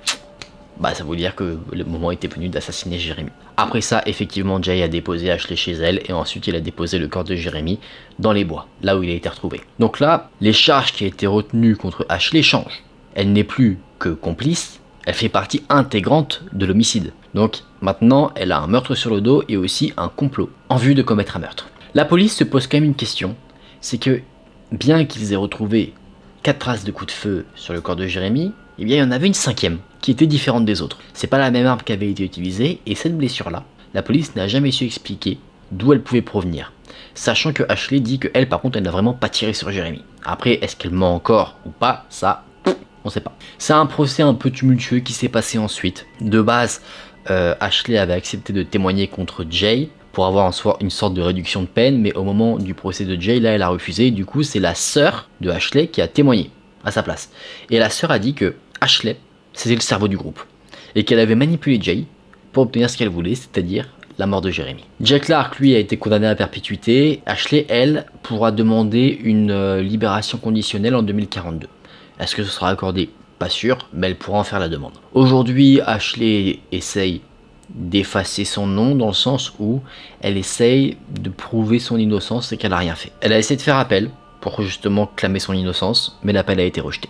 bah ça veut dire que le moment était venu d'assassiner Jérémy. Après ça, effectivement, Jay a déposé Ashley chez elle et ensuite il a déposé le corps de Jérémy dans les bois, là où il a été retrouvé. Donc là, les charges qui ont été retenues contre Ashley changent. Elle n'est plus que complice, elle fait partie intégrante de l'homicide. Donc maintenant, elle a un meurtre sur le dos et aussi un complot en vue de commettre un meurtre. La police se pose quand même une question, c'est que bien qu'ils aient retrouvé 4 traces de coups de feu sur le corps de Jérémy, eh bien il y en avait une 5e qui était différente des autres. C'est pas la même arme qui avait été utilisée et cette blessure là, la police n'a jamais su expliquer d'où elle pouvait provenir. Sachant que Ashley dit que elle par contre elle n'a vraiment pas tiré sur Jérémy. Après est-ce qu'elle ment encore ou pas, ça on sait pas. C'est un procès un peu tumultueux qui s'est passé ensuite. De base, Ashley avait accepté de témoigner contre Jay pour avoir en soi une sorte de réduction de peine, mais au moment du procès de Jay, là elle a refusé. Du coup c'est la sœur de Ashley qui a témoigné à sa place. Et la sœur a dit que Ashley, c'était le cerveau du groupe, et qu'elle avait manipulé Jay pour obtenir ce qu'elle voulait, c'est-à-dire la mort de Jérémy. Jay Clark, lui, a été condamné à perpétuité. Ashley, elle, pourra demander une libération conditionnelle en 2042. Est-ce que ce sera accordé? Pas sûr, mais elle pourra en faire la demande. Aujourd'hui, Ashley essaye d'effacer son nom dans le sens où elle essaye de prouver son innocence et qu'elle n'a rien fait. Elle a essayé de faire appel pour justement clamer son innocence, mais l'appel a été rejeté.